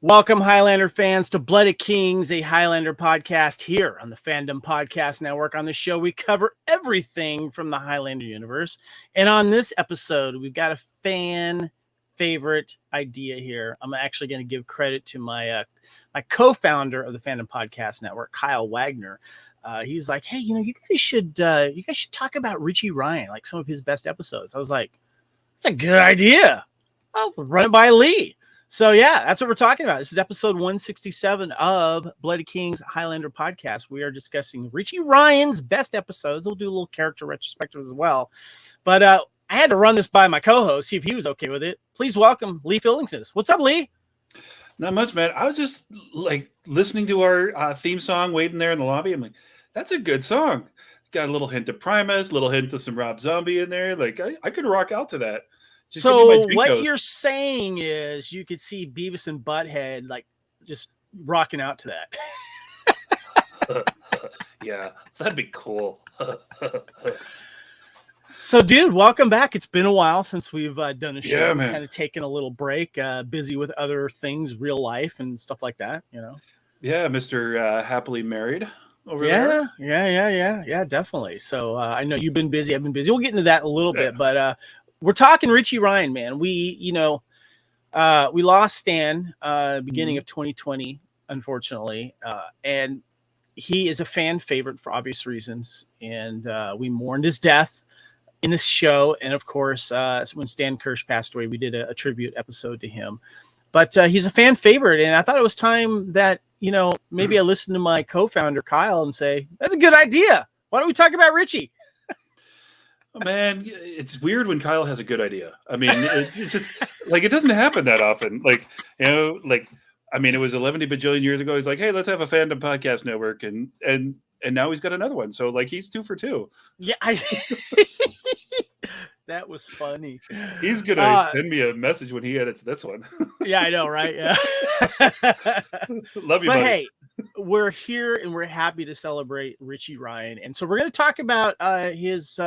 Welcome, Highlander fans, to Blood of Kings, a Highlander podcast here on the Fandom Podcast Network. On the show, we cover everything from the Highlander universe. And on this episode, we've got a fan favorite idea here. I'm actually going to give credit to my co-founder of the Fandom Podcast Network, Kyle Wagner. He was like, "Hey, you guys should talk about Ritchie Ryan, like some of his best episodes." I was like, "That's a good idea. I'll run it by Lee." So yeah, that's what we're talking about. This is episode 167 of Blood of Kings Highlander podcast. We are discussing Ritchie Ryan's best episodes. We'll do a little character retrospective as well. But I had to run this by my co-host, see if he was okay with it. Please welcome Lee Fillingsness. What's up, Lee? Not much, man. I was just like listening to our theme song, waiting there in the lobby. I'm like, that's a good song. Got a little hint of Primus, a little hint of some Rob Zombie in there. Like I could rock out to that. Just so what you're saying is you could see Beavis and Butthead like just rocking out to that. Yeah, that'd be cool. So, dude, welcome back. It's been a while since we've done a show. Yeah, man. Kind of taken a little break, busy with other things, real life and stuff like that, Yeah, Mr. Happily Married over there. Yeah, definitely. So I know you've been busy. I've been busy. We'll get into that in a little bit, but we're talking Ritchie Ryan, man. We lost Stan beginning of 2020, unfortunately, and he is a fan favorite for obvious reasons. And we mourned his death in this show. And of course, when Stan Kirsch passed away, we did a tribute episode to him. But he's a fan favorite, and I thought it was time that maybe I listened to my co-founder Kyle and say, "That's a good idea. Why don't we talk about Ritchie?" Oh, man, it's weird when Kyle has a good idea. I mean, it's just like it doesn't happen that often. Like, it was 11 bajillion years ago. He's like, "Hey, let's have a Fandom podcast network," and now he's got another one. So like, he's 2 for 2. Yeah, that was funny. He's gonna send me a message when he edits this one. Yeah, I know, right? Yeah. Love you, but buddy. Hey, we're here and we're happy to celebrate Ritchie Ryan, and so we're going to talk about his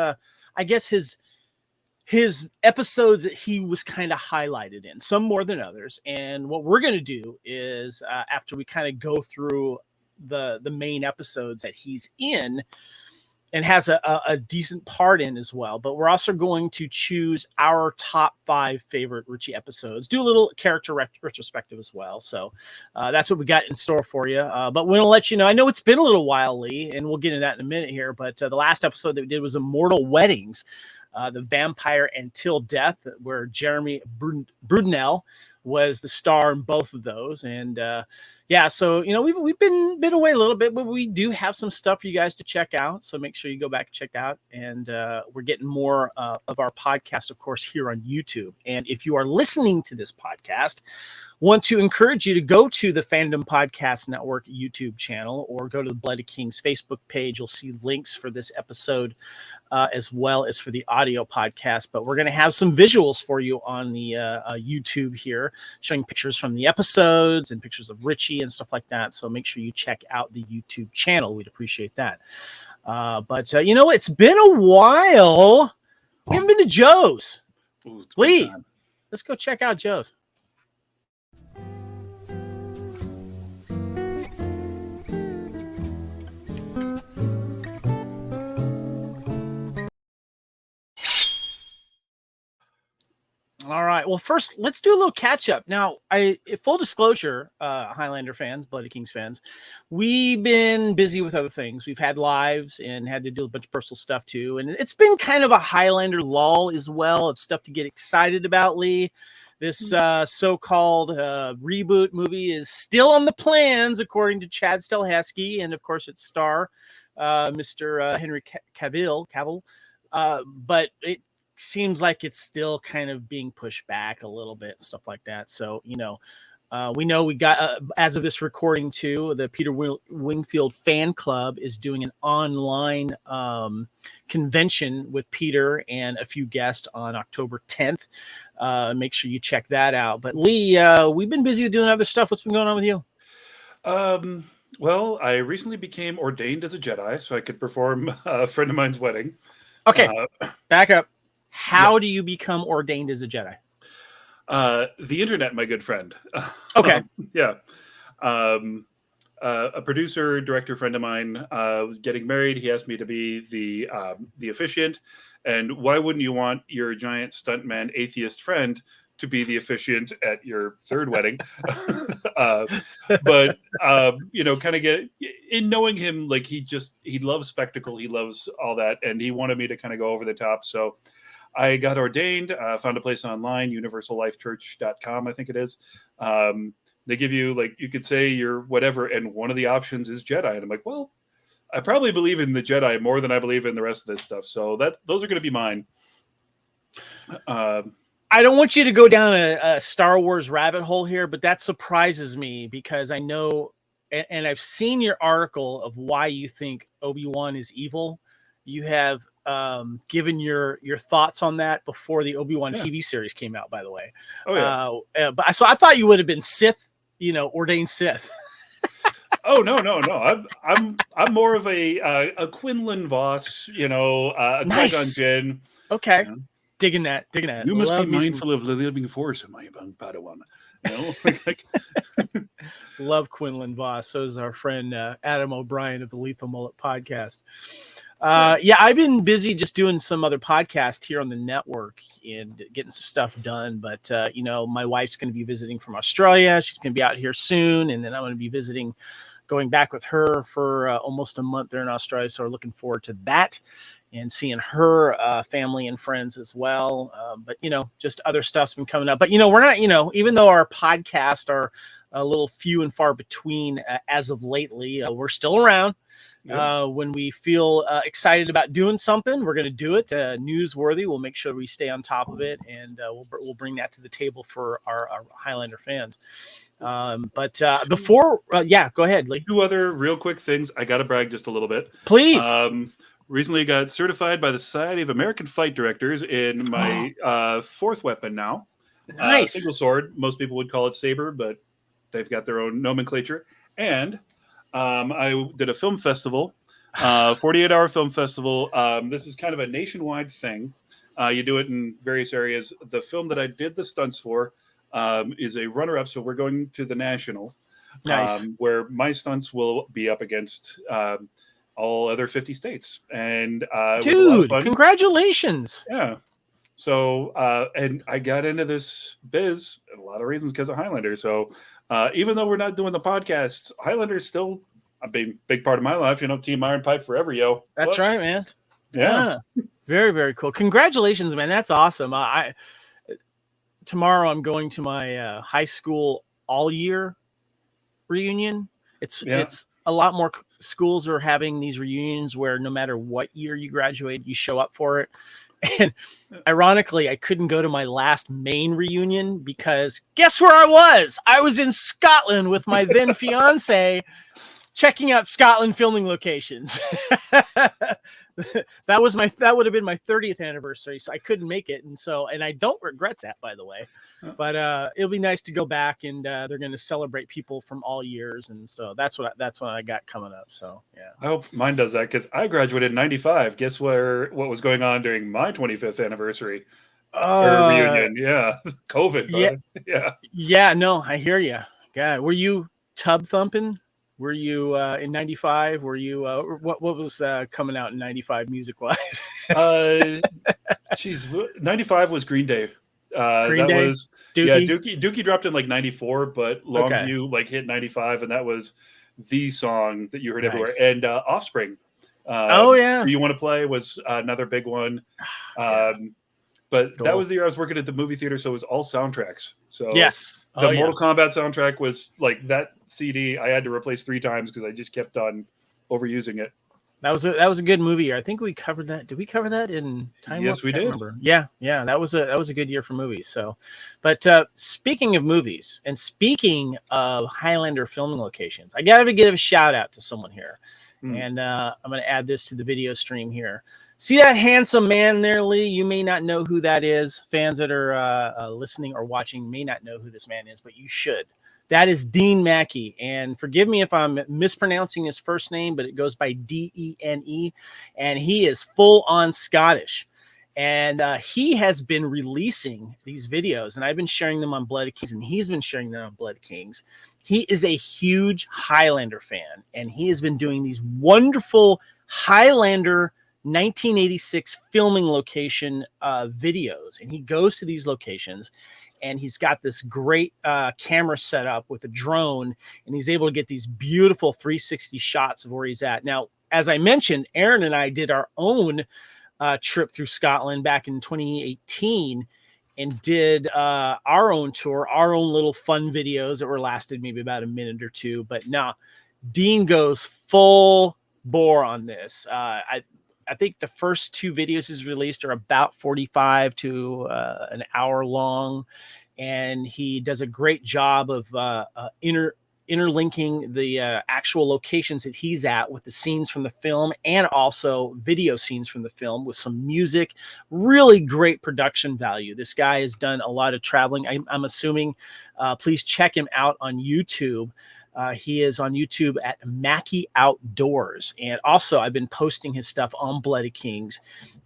episodes that he was kind of highlighted in, some more than others. And what we're going to do is after we kind of go through the main episodes that he's in and has a decent part in as well, but we're also going to choose our top 5 favorite Ritchie episodes, do a little character retrospective as well. So that's what we got in store for you. But we'll let you know. I know it's been a little while, Lee, and we'll get into that in a minute here. But the last episode that we did was Immortal Weddings, the Vampire Until Death, where Jeremy Brudenell was the star in both of those. And so we've been away a little bit, but we do have some stuff for you guys to check out. So make sure you go back and check out. And we're getting more of our podcast, of course, here on YouTube. And if you are listening to this podcast, want to encourage you to go to the Fandom Podcast Network YouTube channel or go to the Blood of Kings Facebook page. You'll see links for this episode as well as for the audio podcast. But we're going to have some visuals for you on the YouTube here, showing pictures from the episodes and pictures of Ritchie and stuff like that. So make sure you check out the YouTube channel. We'd appreciate that. But it's been a while. We haven't been to Joe's. Ooh, Lee, let's go check out Joe's. All right. Well, first, let's do a little catch up. Now, full disclosure, Highlander fans, Blood of Kings fans, we've been busy with other things. We've had lives and had to do a bunch of personal stuff too. And it's been kind of a Highlander lull as well of stuff to get excited about, Lee. This so-called reboot movie is still on the plans, according to Chad Stahelski, and of course its star, Mr. Henry Cavill. But it seems like it's still kind of being pushed back a little bit, stuff like that. So, we know we got, as of this recording too, the Peter Wingfield fan club is doing an online convention with Peter and a few guests on October 10th. Make sure you check that out. But Lee, we've been busy doing other stuff. What's been going on with you? Well, I recently became ordained as a Jedi so I could perform a friend of mine's wedding. Okay, back up. How do you become ordained as a Jedi? The internet, my good friend. Okay. Yeah. A producer, director friend of mine was getting married. He asked me to be the officiant. And why wouldn't you want your giant stuntman atheist friend to be the officiant at your third wedding? But kind of get in knowing him, like he loves spectacle, he loves all that, and he wanted me to kind of go over the top. So I got ordained, found a place online, universallifechurch.com, I think it is. They give you, like, you could say you're whatever, and one of the options is Jedi. And I'm like, well, I probably believe in the Jedi more than I believe in the rest of this stuff. So those are going to be mine. I don't want you to go down a Star Wars rabbit hole here, but that surprises me because I know, and I've seen your article of why you think Obi-Wan is evil. You have given your thoughts on that before the Obi-Wan TV series came out, by the way. Oh yeah. But so I thought you would have been Sith, ordained Sith. Oh no. I'm more of a Quinlan Voss, a Nice. Qui-Gon Jinn. Okay. Digging that. You must be mindful of the living force, my Padawan. Love Quinlan Voss. So is our friend Adam O'Brien of the Lethal Mullet podcast. I've been busy just doing some other podcast here on the network and getting some stuff done. But, my wife's going to be visiting from Australia. She's going to be out here soon. And then I'm going to be going back with her for almost a month there in Australia. So we're looking forward to that and seeing her family and friends as well. But, just other stuff's been coming up. But, we're not, even though our podcasts are a little few and far between as of lately, we're still around. When we feel excited about doing something, we're going to do it. Newsworthy. We'll make sure we stay on top of it, and we'll bring that to the table for our Highlander fans. But before, go ahead, Lee. Two other real quick things. I got to brag just a little bit. Please. Recently got certified by the Society of American Fight Directors in my fourth weapon now. Nice. Single sword. Most people would call it saber, but they've got their own nomenclature. And I did a film festival, 48-hour film festival. This is kind of a nationwide thing. You do it in various areas. The film that I did the stunts for is a runner-up, so we're going to the national. Nice. Where my stunts will be up against all other 50 states. And dude, congratulations. Yeah. So, and I got into this biz, a lot of reasons because of Highlander. So, even though we're not doing the podcasts, Highlander is still a big part of my life. Team Iron Pipe forever, yo. That's right, man. Yeah. Very, very cool. Congratulations, man. That's awesome. Tomorrow I'm going to my high school all-year reunion. It's a lot more schools are having these reunions where no matter what year you graduate, you show up for it. And ironically, I couldn't go to my last main reunion because guess where I was? I was in Scotland with my then fiance, checking out Scotland filming locations. That would have been my 30th anniversary, so I couldn't make it, and I don't regret that, by the way. But it'll be nice to go back, and they're going to celebrate people from all years, and so that's what I got coming up. So yeah, I hope mine does that because I graduated in '95. Guess what was going on during my 25th anniversary reunion? Yeah, COVID. Yeah. No, I hear you. God, were you tub thumping? Were you in '95? Were you what was coming out in '95 music wise? '95 was Green Day. Green Day? Was Dookie dropped in like '94, but Longview hit '95, and that was the song that you heard everywhere. And Offspring. You Want to Play was another big one. But that was the year I was working at the movie theater, so it was all soundtracks. So yes, the Mortal Kombat soundtrack was like that CD I had to replace 3 times because I just kept on overusing it. That was a good movie. I think we covered that. Did we cover that in Time? Yes, we did. Remember. Yeah. That was a good year for movies. So, but speaking of movies and speaking of Highlander filming locations, I got to give a shout out to someone here, and I'm going to add this to the video stream here. See that handsome man there, Lee? You may not know who that is. Fans that are listening or watching may not know who this man is, but you should. That is Dean Mackey. And forgive me if I'm mispronouncing his first name, but it goes by Dene. And he is full on Scottish. And he has been releasing these videos, and I've been sharing them on Blood Kings, and he's been sharing them on Blood Kings. He is a huge Highlander fan, and he has been doing these wonderful Highlander 1986 filming location videos. And he goes to these locations, and he's got this great camera set up with a drone, and he's able to get these beautiful 360 shots of where he's at. Now, as I mentioned, Aaron and I did our own trip through Scotland back in 2018 and did our own tour, our own little fun videos that were lasted maybe about a minute or two. But now Dean goes full bore on this. I think the first 2 videos he's released are about 45 to an hour long, and he does a great job of interlinking the actual locations that he's at with the scenes from the film, and also video scenes from the film with some music. Really great production value. This guy has done a lot of traveling. I'm assuming. Please check him out on YouTube. He is on YouTube at Mackie Outdoors. And also, I've been posting his stuff on Bloody Kings.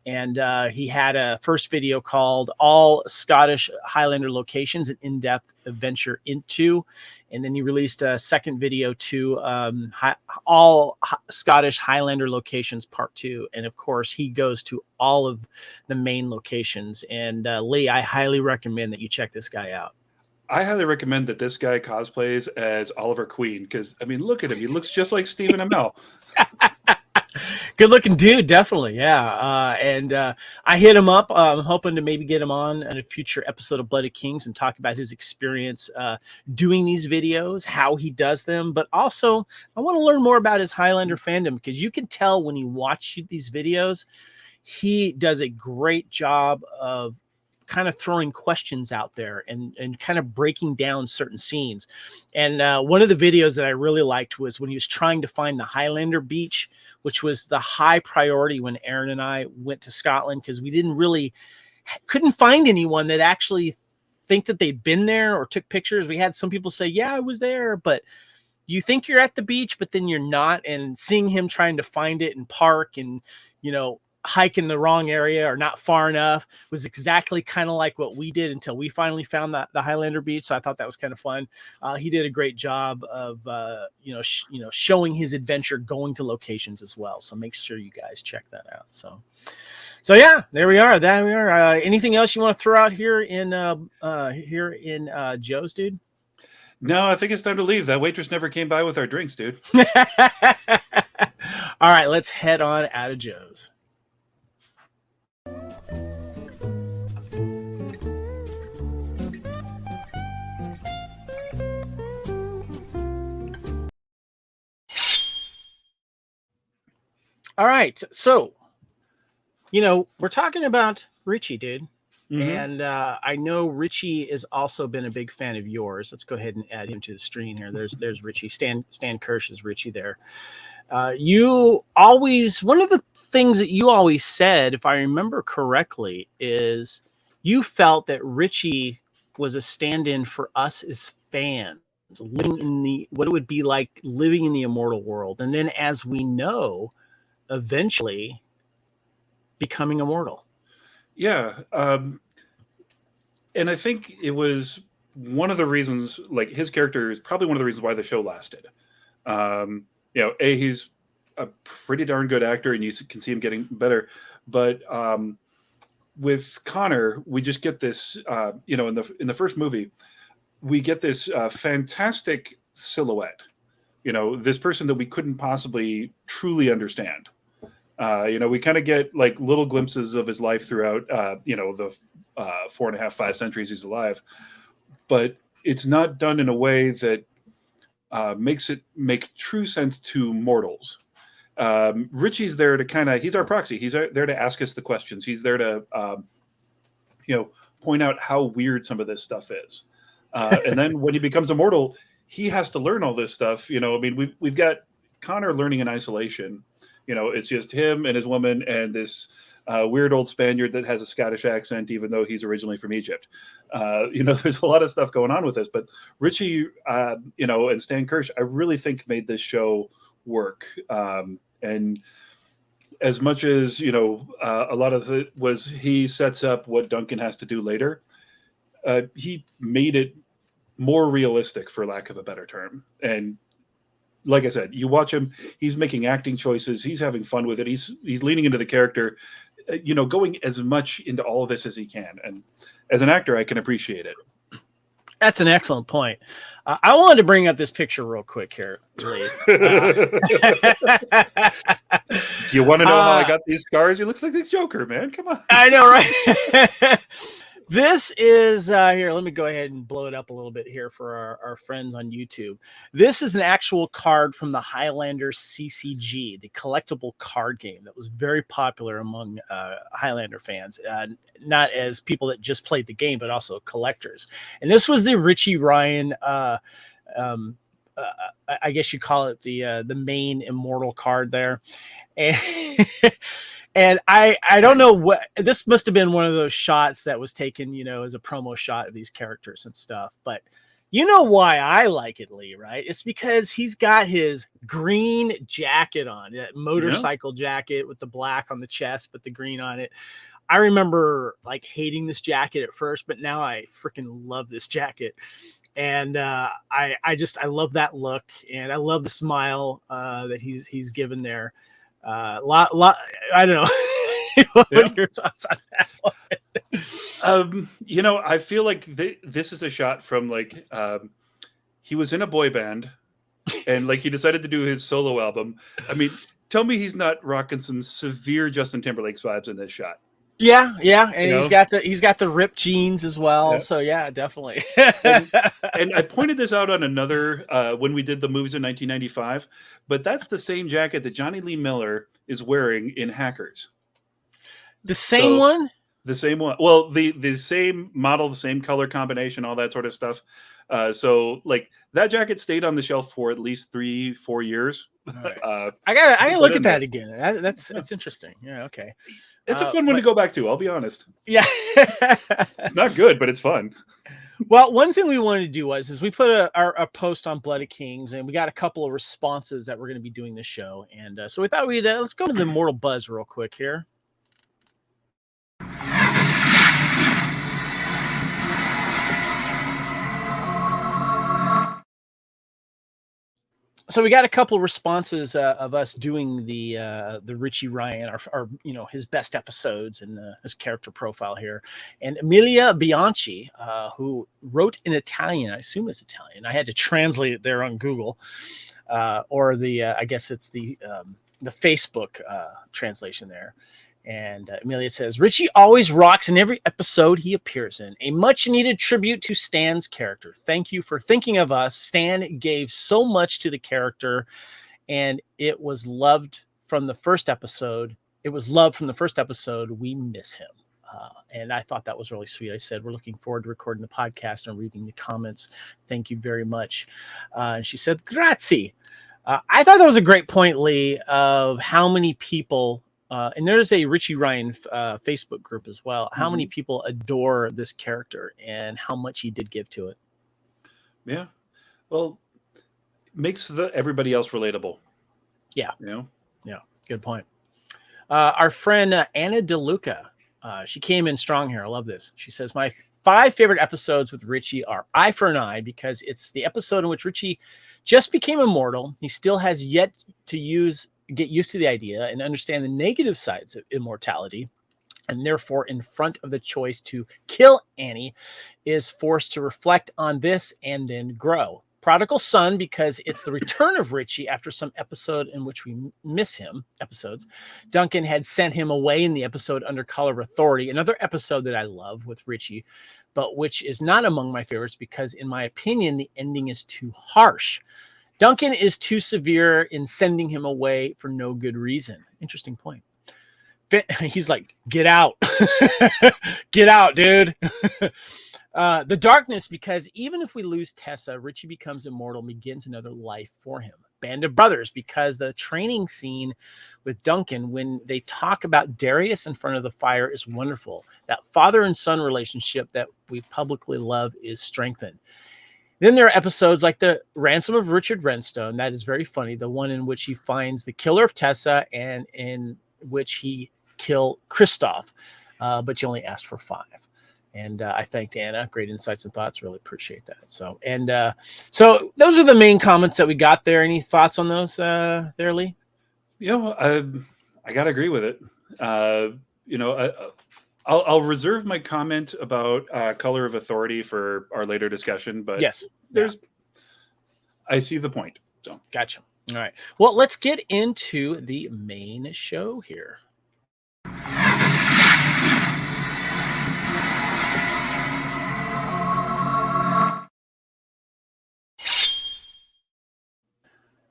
And he had a first video called All Scottish Highlander Locations, an in-depth adventure into. And then he released a second video to All Scottish Highlander Locations Part 2. And of course, he goes to all of the main locations. And Lee, I highly recommend that you check this guy out. I highly recommend that this guy cosplays as Oliver Queen, because, I mean, look at him. He looks just like Stephen Amell. Good looking dude, definitely. Yeah. And I hit him up. I'm hoping to maybe get him on in a future episode of Bloody Kings and talk about his experience doing these videos, how he does them. But also, I want to learn more about his Highlander fandom, because you can tell when you watch these videos, he does a great job of kind of throwing questions out there and kind of breaking down certain scenes. And one of the videos that I really liked was when he was trying to find the Highlander beach, which was the high priority when Aaron and I went to Scotland, because we couldn't find anyone that actually think that they'd been there or took pictures. We had some people say, yeah, I was there, but you think you're at the beach, but then you're not. And seeing him trying to find it and park and, hike in the wrong area or not far enough was exactly kind of like what we did until we finally found the Highlander beach. So I thought that was kind of fun. He did a great job of, showing his adventure going to locations as well. So make sure you guys check that out. So yeah, there we are. Anything else you want to throw out here in Joe's, dude? No, I think it's time to leave. That waitress never came by with our drinks, dude. All right, let's head on out of Joe's. All right, so we're talking about Ritchie, dude. Mm-hmm. And I know Ritchie has also been a big fan of yours. Let's go ahead and add him to the screen here. There's Ritchie. Stan Kirsch is Ritchie there. One of the things that you always said, if I remember correctly, is you felt that Ritchie was a stand-in for us as fans, living in what it would be like living in the immortal world. And then, as we know, eventually becoming immortal. Yeah. And I think it was one of the reasons, like, his character is probably one of the reasons why the show lasted. He's a pretty darn good actor, and you can see him getting better. But with Connor, we just get this, in the first movie, we get this fantastic silhouette. This person that we couldn't possibly truly understand. We kind of get like little glimpses of his life throughout, the 4.5-5 centuries he's alive, but it's not done in a way that makes it make true sense to mortals. Ritchie's there to he's our proxy. He's there to ask us the questions. He's there to, point out how weird some of this stuff is. And then when he becomes immortal, he has to learn all this stuff. We've got Connor learning in isolation. It's just him and his woman and this weird old Spaniard that has a Scottish accent, even though he's originally from Egypt. There's a lot of stuff going on with this, but Ritchie, and Stan Kirsch, I really think made this show work. And as much as, you know, a lot of it was he sets up what Duncan has to do later, he made it more realistic, for lack of a better term. And like I said, you watch him, he's making acting choices, he's having fun with it, he's leaning into the character, you know, going as much into all of this as he can. And as an actor, I can appreciate it. That's an excellent point. I wanted to bring up this picture real quick here, Lee. Do you want to know how I got these scars? He looks like the Joker, man. Come on. I know, right? This is here. Let me go ahead and blow it up a little bit here for our friends on YouTube. This is an actual card from the Highlander CCG, the collectible card game that was very popular among Highlander fans, not as people that just played the game, but also collectors. And this was the Ritchie Ryan. I guess you call it the main immortal card there, and. And I don't know what this must have been, one of those shots that was taken, you know, as a promo shot of these characters and stuff. But you know why I like it, Lee, right? It's because he's got his green jacket on, that motorcycle jacket with the black on the chest, but the green on it. I remember like hating this jacket at first, but now I freaking love this jacket. And I love that look, and I love the smile that he's given there. I don't know. What are your thoughts on that? You know, I feel like this is a shot from like he was in a boy band, and like he decided to do his solo album. I mean, tell me he's not rocking some severe Justin Timberlake vibes in this shot. Yeah, and he's got the ripped jeans as well. Yeah. So yeah, definitely. and I pointed this out on another when we did the movies in 1995, but that's the same jacket that Johnny Lee Miller is wearing in Hackers. The same one? The same one. Well, the same model, the same color combination, all that sort of stuff. So like that jacket stayed on the shelf for at least 3-4 years. Right. I gotta look at that again. That's interesting. Yeah, okay. It's a fun one to go back to, I'll be honest. Yeah. It's not good, but it's fun. Well, one thing we wanted to do is we put a post on Blood of Kings, and we got a couple of responses that we're going to be doing this show. And so we thought let's go to the Immortal Buzz real quick here. So we got a couple of responses of us doing the Ritchie Ryan, our you know, his best episodes and his character profile here. And Emilia Bianchi, who wrote in Italian, I assume it's Italian. I had to translate it there on Google, or I guess it's the Facebook translation there. And Amelia says, Ritchie always rocks in every episode he appears in. A much-needed tribute to Stan's character. Thank you for thinking of us. Stan gave so much to the character, and it was loved from the first episode. We miss him. And I thought that was really sweet. I said, we're looking forward to recording the podcast and reading the comments. Thank you very much. And she said, grazie. I thought that was a great point, Lee, of how many people... and there's a Ritchie Ryan Facebook group as well. How many people adore this character and how much he did give to it. Yeah. Well, makes everybody else relatable. Yeah. You know? Yeah. Good point. Our friend Anna DeLuca, she came in strong here. I love this. She says, my 5 favorite episodes with Ritchie are Eye for an Eye, because it's the episode in which Ritchie just became immortal. He still has yet to get used to the idea and understand the negative sides of immortality, and therefore in front of the choice to kill Annie is forced to reflect on this and then grow. Prodigal Son, because it's the return of Ritchie after some episode in which we miss him episodes. Duncan had sent him away in the episode Under Color of Authority, another episode that I love with Ritchie, but which is not among my favorites because in my opinion the ending is too harsh. Duncan is too severe in sending him away for no good reason. Interesting point. He's like, get out. Get out, dude. The Darkness, because even if we lose Tessa, Ritchie becomes immortal and begins another life for him. Band of Brothers, because the training scene with Duncan, when they talk about Darius in front of the fire, is wonderful. That father and son relationship that we publicly love is strengthened. Then there are episodes like the Ransom of Richard Renstone. That is very funny. The one in which he finds the killer of Tessa, and in which he killed Christoph, but you only asked for 5. And I thanked Anna. Great insights and thoughts. Really appreciate that. So those are the main comments that we got there. Any thoughts on those there, Lee? I gotta agree with it. I'll reserve my comment about Color of Authority for our later discussion. But yes, I see the point. So gotcha. All right. Well, let's get into the main show here.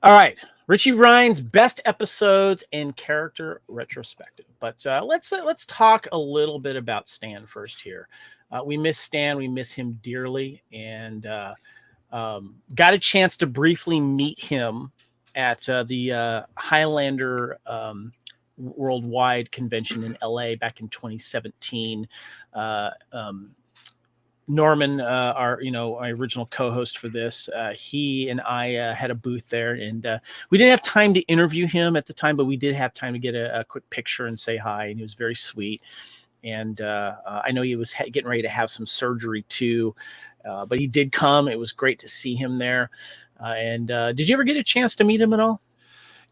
All right, Ritchie Ryan's best episodes and character retrospective. But let's talk a little bit about Stan first here. We miss Stan. We miss him dearly, and got a chance to briefly meet him at the Highlander Worldwide Convention in LA back in 2017. Norman, our original co-host for this, he and I had a booth there, and we didn't have time to interview him at the time, but we did have time to get a quick picture and say hi, and he was very sweet. And I know he was getting ready to have some surgery too, but he did come. It was great to see him there. And did you ever get a chance to meet him at all?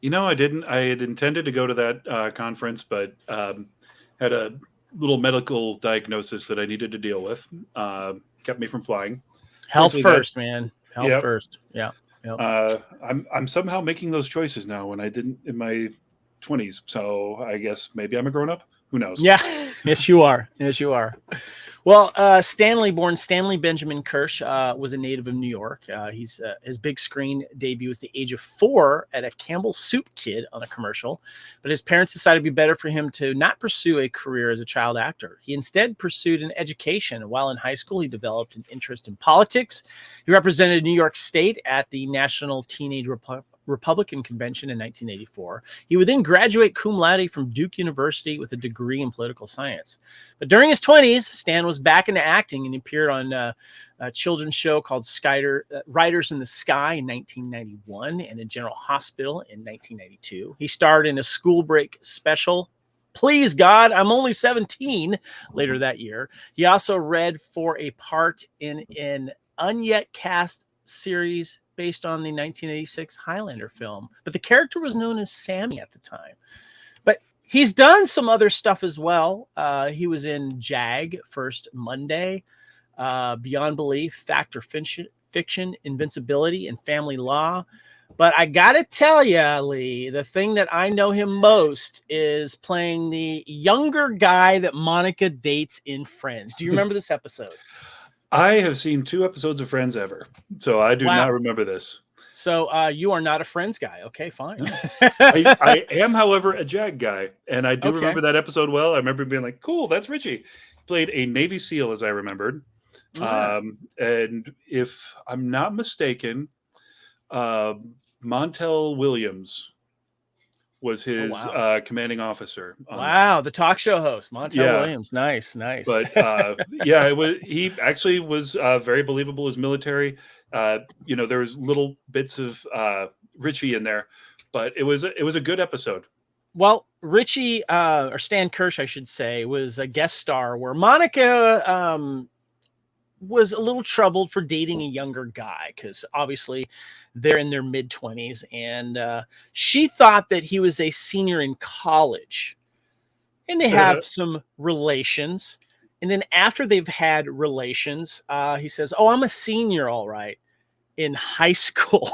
I didn't. I had intended to go to that conference, but had a little medical diagnosis that I needed to deal with. Kept me from flying. Health first, man. Health first. Yeah. Yep. I'm somehow making those choices now when I didn't in my 20s. So I guess maybe I'm a grown up. Who knows? Yeah. Yes, you are. Yes, you are. Well, Stanley, born Stanley Benjamin Kirsch, was a native of New York. His big screen debut was the age of 4 at a Campbell's Soup Kid on a commercial, but his parents decided it'd be better for him to not pursue a career as a child actor. He instead pursued an education. While in high school, he developed an interest in politics. He represented New York State at the National Teenage Republican Convention in 1984. He would then graduate cum laude from Duke University with a degree in political science. But during his 20s, Stan was back into acting and appeared on a children's show called Riders in the Sky in 1991 and in General Hospital in 1992. He starred in a school break special, Please God, I'm Only 17, later that year. He also read for a part in an unyet cast series based on the 1986 Highlander film, but the character was known as Sammy at the time. But he's done some other stuff as well. He was in JAG, First Monday, Beyond Belief, Fact or Fiction, Invincibility, and Family Law. But I gotta tell you, Lee, the thing that I know him most is playing the younger guy that Monica dates in Friends. Do you remember this episode? I have seen 2 episodes of Friends ever, so I do not remember this. So you are not a Friends guy. Okay, fine. I am, however, a JAG guy, and I do remember that episode well. I remember being like, cool, that's Ritchie. Played a Navy SEAL, as I remembered. Yeah. And if I'm not mistaken, Montel Williams was his commanding officer. Wow, the talk show host, Montel Williams. Nice. But he actually was very believable as military. There was little bits of Ritchie in there, but it was a good episode. Well, Ritchie or Stan Kirsch, I should say, was a guest star where Monica was a little troubled for dating a younger guy because obviously they're in their mid-20s, and she thought that he was a senior in college, and they have some relations. And then after they've had relations, he says, "Oh, I'm a senior, all right, in high school."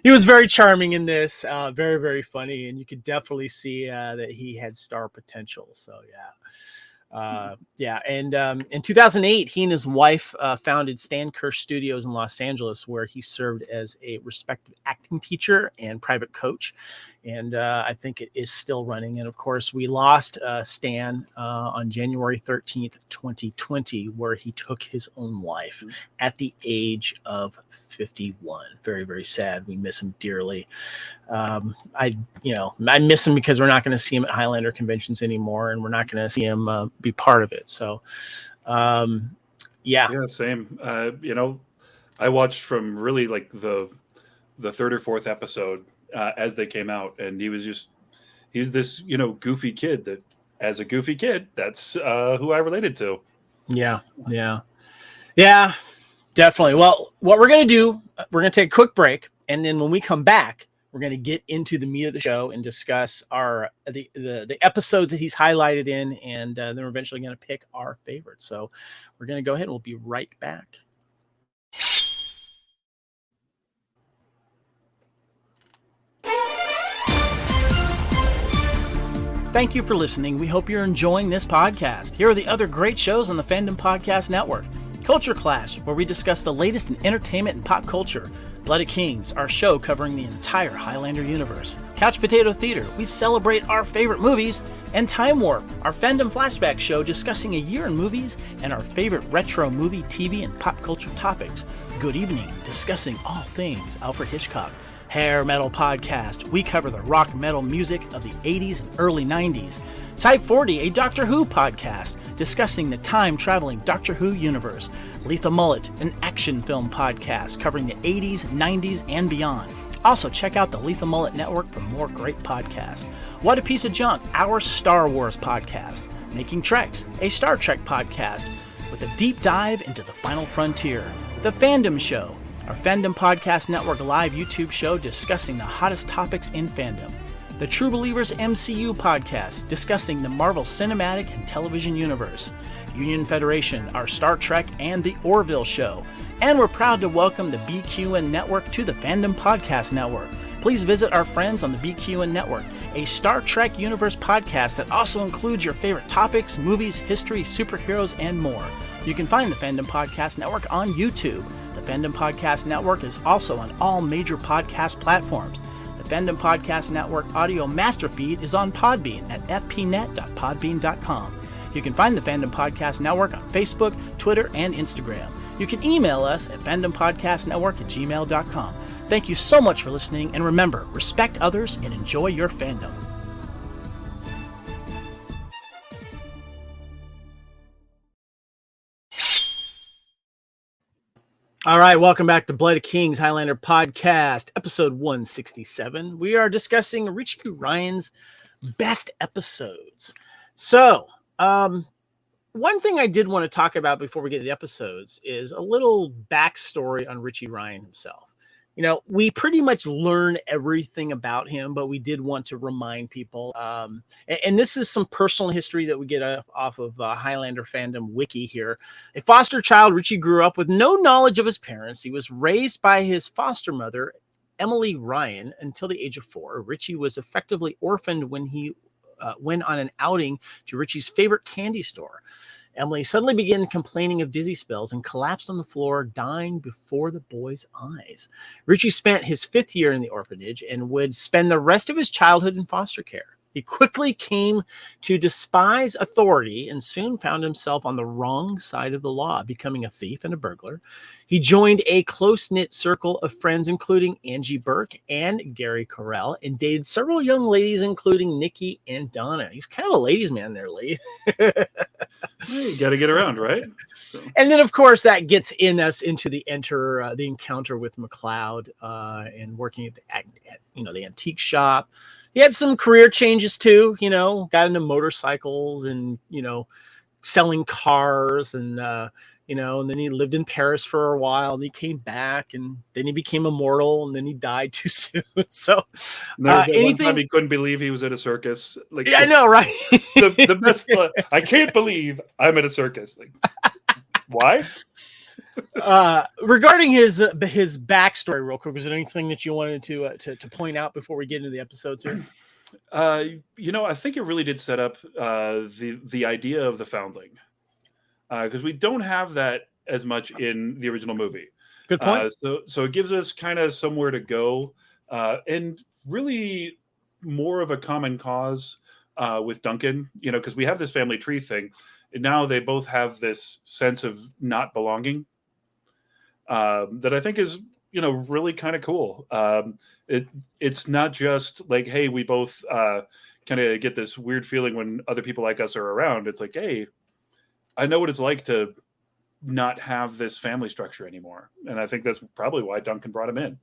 He was very charming in this, very, very funny, and you could definitely see that he had star potential. So and in 2008, he and his wife founded Stan Kirsch Studios in Los Angeles, where he served as a respected acting teacher and private coach. And I think it is still running. And of course, we lost Stan on January 13th, 2020, where he took his own life at the age of 51. Very, very sad. We miss him dearly. I miss him because we're not going to see him at Highlander conventions anymore, and we're not going to see him be part of it. So, same. I watched from really like the the third or fourth episode as they came out, and he's this goofy kid that, as a goofy kid, that's who I related to. Yeah, definitely. Well, what we're going to do, we're going to take a quick break, and then when we come back, we're going to get into the meat of the show and discuss the episodes that he's highlighted in, and then we're eventually going to pick our favorites. So we're going to go ahead and we'll be right back. Thank you for listening. We hope you're enjoying this podcast. Here are the other great shows on the Fandom Podcast Network. Culture Clash, where we discuss the latest in entertainment and pop culture. Blooded Kings, our show covering the entire Highlander universe. Couch Potato Theater, we celebrate our favorite movies. And Time Warp, our Fandom flashback show discussing a year in movies and our favorite retro movie, TV, and pop culture topics. Good Evening, discussing all things Alfred Hitchcock. Hair Metal Podcast, we cover the rock metal music of the 80s and early 90s. Type 40, a Doctor Who podcast, discussing the time-traveling Doctor Who universe. Lethal Mullet, an action film podcast covering the 80s, 90s, and beyond. Also, check out the Lethal Mullet Network for more great podcasts. What a Piece of Junk, our Star Wars podcast. Making Treks, a Star Trek podcast with a deep dive into the final frontier. The Fandom Show, our Fandom Podcast Network live YouTube show discussing the hottest topics in fandom. The True Believers MCU podcast, discussing the Marvel Cinematic and Television Universe. Union Federation, our Star Trek and the Orville show. And we're proud to welcome the BQN Network to the Fandom Podcast Network. Please visit our friends on the BQN Network, a Star Trek Universe podcast that also includes your favorite topics, movies, history, superheroes, and more. You can find the Fandom Podcast Network on YouTube. The Fandom Podcast Network is also on all major podcast platforms. The Fandom Podcast Network audio master feed is on Podbean at fpnet.podbean.com. You can find the Fandom Podcast Network on Facebook, Twitter, and Instagram. You can email us at fandompodcastnetwork@gmail.com. Thank you so much for listening, and remember, respect others and enjoy your fandom. All right, welcome back to Blooded Kings Highlander Podcast, episode 167. We are discussing Ritchie Ryan's best episodes. So, one thing I did want to talk about before we get to the episodes is a little backstory on Ritchie Ryan himself. You know, we pretty much learn everything about him, but we did want to remind people. And this is some personal history that we get off of Highlander Fandom Wiki here. A foster child, Ritchie grew up with no knowledge of his parents. He was raised by his foster mother, Emily Ryan, until the age of 4. Ritchie was effectively orphaned when he went on an outing to Ritchie's favorite candy store. Emily suddenly began complaining of dizzy spells and collapsed on the floor, dying before the boy's eyes. Ritchie spent his 5th year in the orphanage and would spend the rest of his childhood in foster care. He quickly came to despise authority and soon found himself on the wrong side of the law, becoming a thief and a burglar. He joined a close-knit circle of friends, including Angie Burke and Gary Correll, and dated several young ladies, including Nikki and Donna. He's kind of a ladies' man there, Lee. You got to get around, right? So. And then, of course, that gets us into the encounter with McLeod and working at the antique shop. He had some career changes too, got into motorcycles and, selling cars and, and then he lived in Paris for a while and he came back and then he became immortal and then he died too soon. So one time he couldn't believe he was at a circus. Yeah, I know, right? the best. I can't believe I'm at a circus. Why? Regarding his backstory, real quick, was there anything that you wanted to point out before we get into the episodes here? I think it really did set up the idea of the foundling, because we don't have that as much in the original movie. Good point. So it gives us kind of somewhere to go, and really more of a common cause with Duncan, because we have this family tree thing, and now they both have this sense of not belonging. That I think is, really kind of cool. It's not just like, hey, we both kind of get this weird feeling when other people like us are around. It's like, hey, I know what it's like to not have this family structure anymore. And I think that's probably why Duncan brought him in.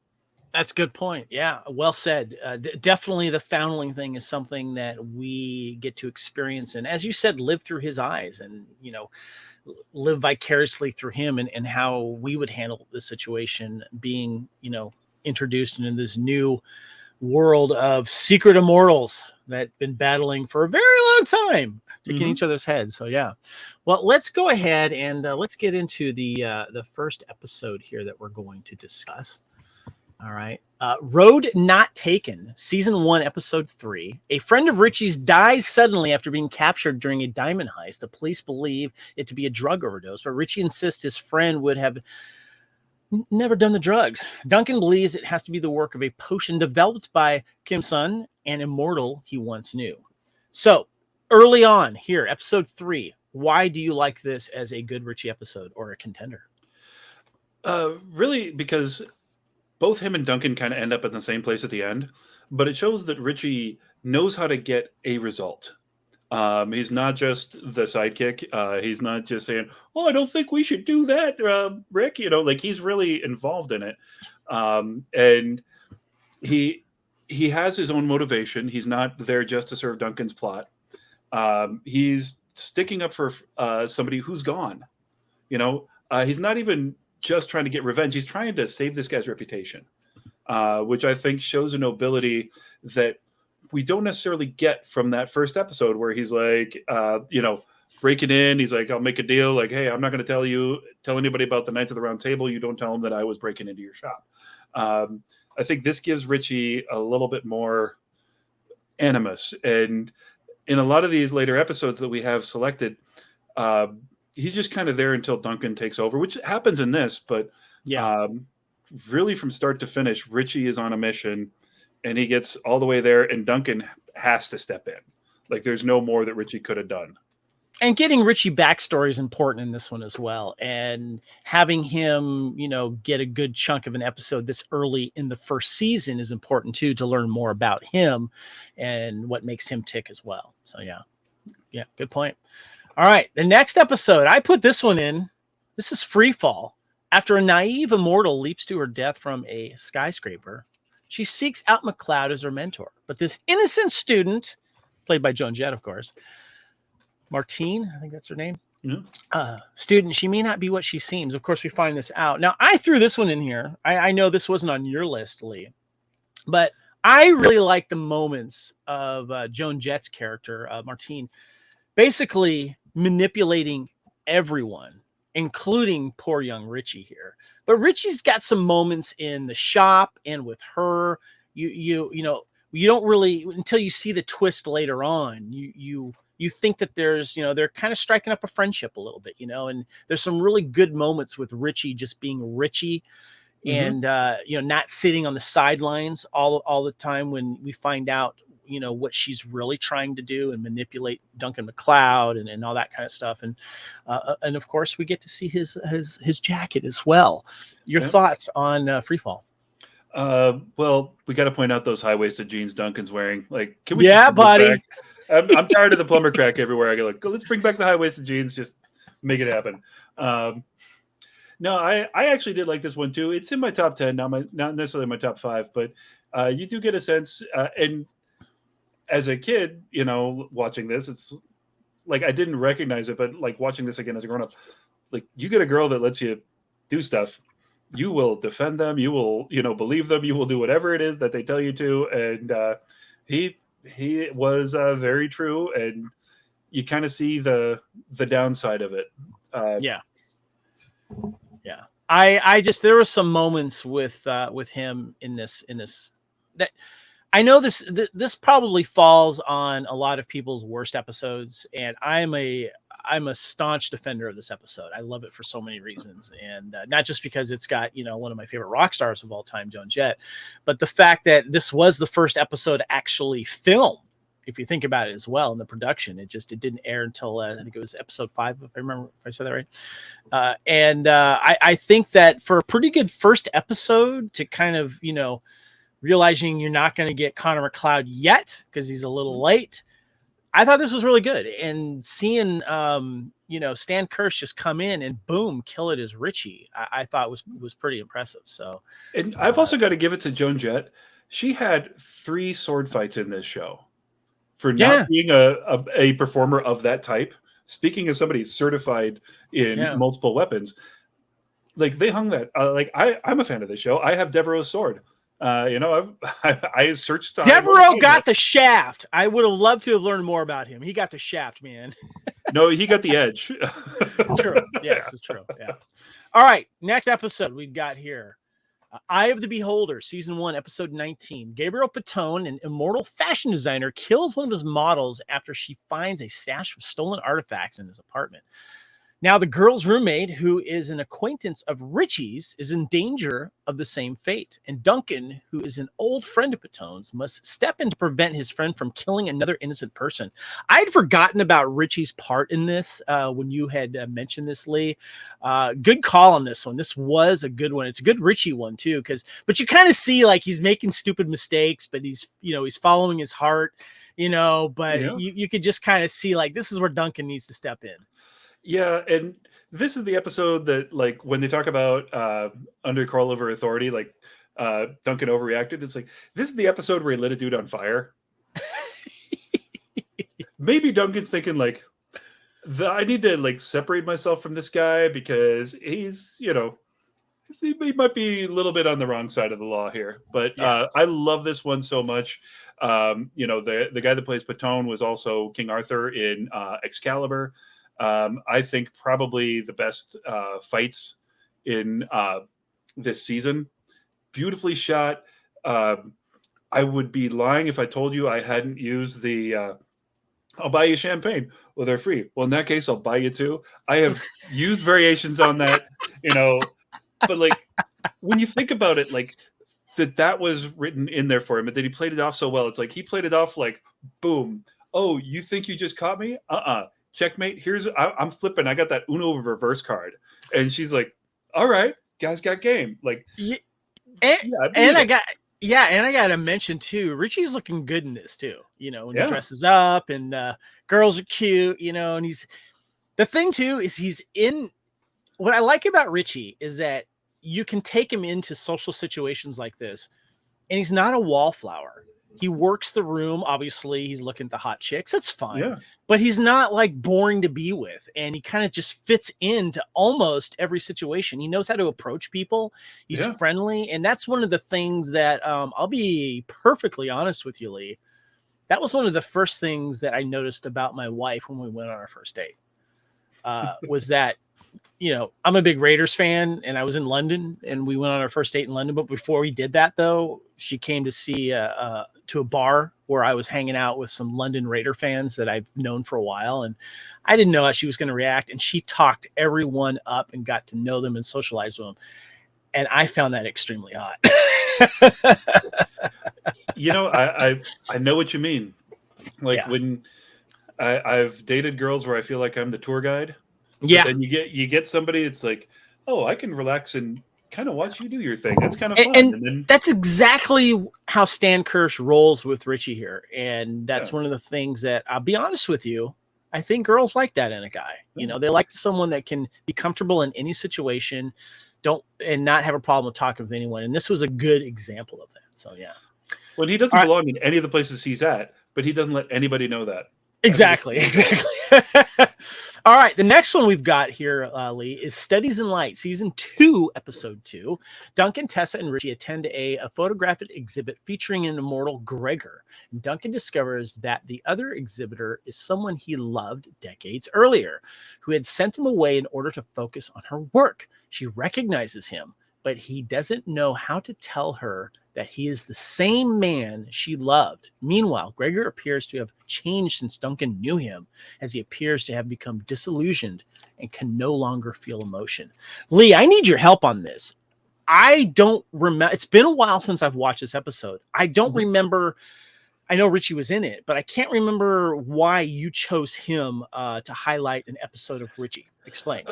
That's a good point. Yeah, well said. Definitely the foundling thing is something that we get to experience. And as you said, live through his eyes and, live vicariously through him and how we would handle the situation being, introduced into this new world of secret immortals that been battling for a very long time, kicking each other's heads. So yeah, well, let's go ahead and let's get into the first episode here that we're going to discuss. All right. Road Not Taken, Season 1, Episode 3. A friend of Ritchie's dies suddenly after being captured during a diamond heist. The police believe it to be a drug overdose, but Ritchie insists his friend would have never done the drugs. Duncan believes it has to be the work of a potion developed by Kim Sun, an immortal he once knew. So, early on here, Episode 3, why do you like this as a good Ritchie episode or a contender? Really, because both him and Duncan kind of end up in the same place at the end, but it shows that Ritchie knows how to get a result. He's not just the sidekick. He's not just saying, "Oh, I don't think we should do that, Rick." Like he's really involved in it, and he has his own motivation. He's not there just to serve Duncan's plot. He's sticking up for somebody who's gone. He's not even just trying to get revenge. He's trying to save this guy's reputation, which I think shows a nobility that we don't necessarily get from that first episode where he's like, breaking in. He's like, I'll make a deal. Like, hey, I'm not going to tell anybody about the Knights of the Round Table. You don't tell them that I was breaking into your shop. I think this gives Ritchie a little bit more animus. And in a lot of these later episodes that we have selected, he's just kind of there until Duncan takes over, which happens in this, but really from start to finish, Ritchie is on a mission and he gets all the way there and Duncan has to step in. Like there's no more that Ritchie could have done. And getting Ritchie backstory is important in this one as well. And having him, get a good chunk of an episode this early in the first season is important too, to learn more about him and what makes him tick as well. So yeah, good point. All right, the next episode, I put this one in. This is Freefall. After a naive immortal leaps to her death from a skyscraper, she seeks out McCloud as her mentor. But this innocent student, played by Joan Jett, of course, Martine, I think that's her name. Student, she may not be what she seems. Of course, we find this out. Now, I threw this one in here. I know this wasn't on your list, Lee, but I really like the moments of Joan Jett's character, Martine, basically manipulating everyone, including poor young Ritchie here. But Ritchie's got some moments in the shop and with her. You don't really, until you see the twist later on, you think that there's, they're kind of striking up a friendship a little bit, and there's some really good moments with Ritchie just being Ritchie and, not sitting on the sidelines all the time when we find out, what she's really trying to do and manipulate Duncan McCloud and all that kind of stuff. And of course we get to see his jacket as well. Your thoughts on Freefall? Well, we got to point out those high-waisted jeans Duncan's wearing. Like, can we? Yeah, buddy. I'm tired of the plumber crack everywhere I go. Like, let's bring back the high-waisted jeans. Just make it happen. No, I actually did like this one too. It's in my top 10, not necessarily my top 5, but you do get a sense. And as a kid, watching this, it's like I didn't recognize it, but like watching this again as a grown-up, like you get a girl that lets you do stuff. You will defend them. You will, believe them. You will do whatever it is that they tell you to. And he was very true. And you kind of see the downside of it. Yeah. I just, there were some moments with him in this that I know this probably falls on a lot of people's worst episodes. And I'm a staunch defender of this episode. I love it for so many reasons. And not just because it's got, one of my favorite rock stars of all time, Joan Jett, but the fact that this was the first episode actually filmed, if you think about it as well in the production. It didn't air until I think it was episode 5, if I remember, if I said that right. I think that for a pretty good first episode to kind of, realizing you're not going to get Connor McCloud yet because he's a little late, I thought this was really good. And seeing, Stan Kirsch just come in and boom, kill it as Ritchie. I thought was pretty impressive. So, and I've also got to give it to Joan Jett. She had 3 sword fights in this show for not being a performer of that type. Speaking as somebody certified in multiple weapons, like they hung that. I'm a fan of this show. I have Devereaux's sword. I searched. Devereaux got the shaft. I would have loved to have learned more about him. He got the shaft, man. No, he got the edge. True. Yes, it's true. Yeah. All right. Next episode we've got here. Eye of the Beholder, Season 1, Episode 19. Gabriel Patone, an immortal fashion designer, kills one of his models after she finds a stash of stolen artifacts in his apartment. Now, the girl's roommate, who is an acquaintance of Ritchie's, is in danger of the same fate. And Duncan, who is an old friend of Patone's, must step in to prevent his friend from killing another innocent person. I had forgotten about Ritchie's part in this when you had mentioned this, Lee. Good call on this one. This was a good one. It's a good Ritchie one, too. But you kind of see like he's making stupid mistakes, but he's following his heart, but you could just kind of see like this is where Duncan needs to step in. Yeah, and this is the episode that, like, when they talk about under call over authority, like Duncan overreacted. It's like this is the episode where he lit a dude on fire. Maybe Duncan's thinking like, I need to like separate myself from this guy because he's, he might be a little bit on the wrong side of the law here. But I love this one so much. The guy that plays Patone was also King Arthur in Excalibur. I think probably the best fights in this season. Beautifully shot. I would be lying if I told you I hadn't used the I'll buy you champagne. Well, they're free. Well, in that case, I'll buy you 2. I have used variations on that, but like when you think about it, like that was written in there for him and that he played it off so well. It's like he played it off like, boom. Oh, you think you just caught me? Checkmate. I'm flipping. I got that Uno reverse card. And she's like, all right, guys got game. Like, I got to mention too, Ritchie's looking good in this too, when he dresses up and girls are cute, and the thing too is he's in. What I like about Ritchie is that you can take him into social situations like this and he's not a wallflower. He works the room. Obviously, he's looking at the hot chicks. That's fine. But he's not like boring to be with. And he kind of just fits into almost every situation. He knows how to approach people. He's friendly. And that's one of the things that I'll be perfectly honest with you, Lee. That was one of the first things that I noticed about my wife when we went on our first date was that, I'm a big Raiders fan and I was in London and we went on our first date in London. But before we did that, though, she came to see to a bar where I was hanging out with some London Raider fans that I've known for a while. And I didn't know how she was going to react. And she talked everyone up and got to know them and socialize with them. And I found that extremely hot. I know what you mean. Like when I've dated girls where I feel like I'm the tour guide. Yeah. Then you get somebody that's like, oh, I can relax and kind of watch you do your thing. That's kind of fun. And then, that's exactly how Stan Kirsch rolls with Ritchie here. And that's one of the things that I'll be honest with you. I think girls like that in a guy. They like someone that can be comfortable in any situation, and not have a problem with talking with anyone. And this was a good example of that. So Well, he doesn't belong in any of the places he's at, but he doesn't let anybody know that. Exactly. All right, the next one we've got here, Lee, is Studies in Light, Season 2, Episode 2. Duncan, Tessa, and Ritchie attend a photographic exhibit featuring an immortal Gregor. And Duncan discovers that the other exhibitor is someone he loved decades earlier, who had sent him away in order to focus on her work. She recognizes him, but he doesn't know how to tell her that he is the same man she loved. Meanwhile, Gregor appears to have changed since Duncan knew him, as he appears to have become disillusioned and can no longer feel emotion. Lee, I need your help on this. I don't remember. It's been a while since I've watched this episode. I don't remember. I know Ritchie was in it, but I can't remember why you chose him to highlight an episode of Ritchie. Explain.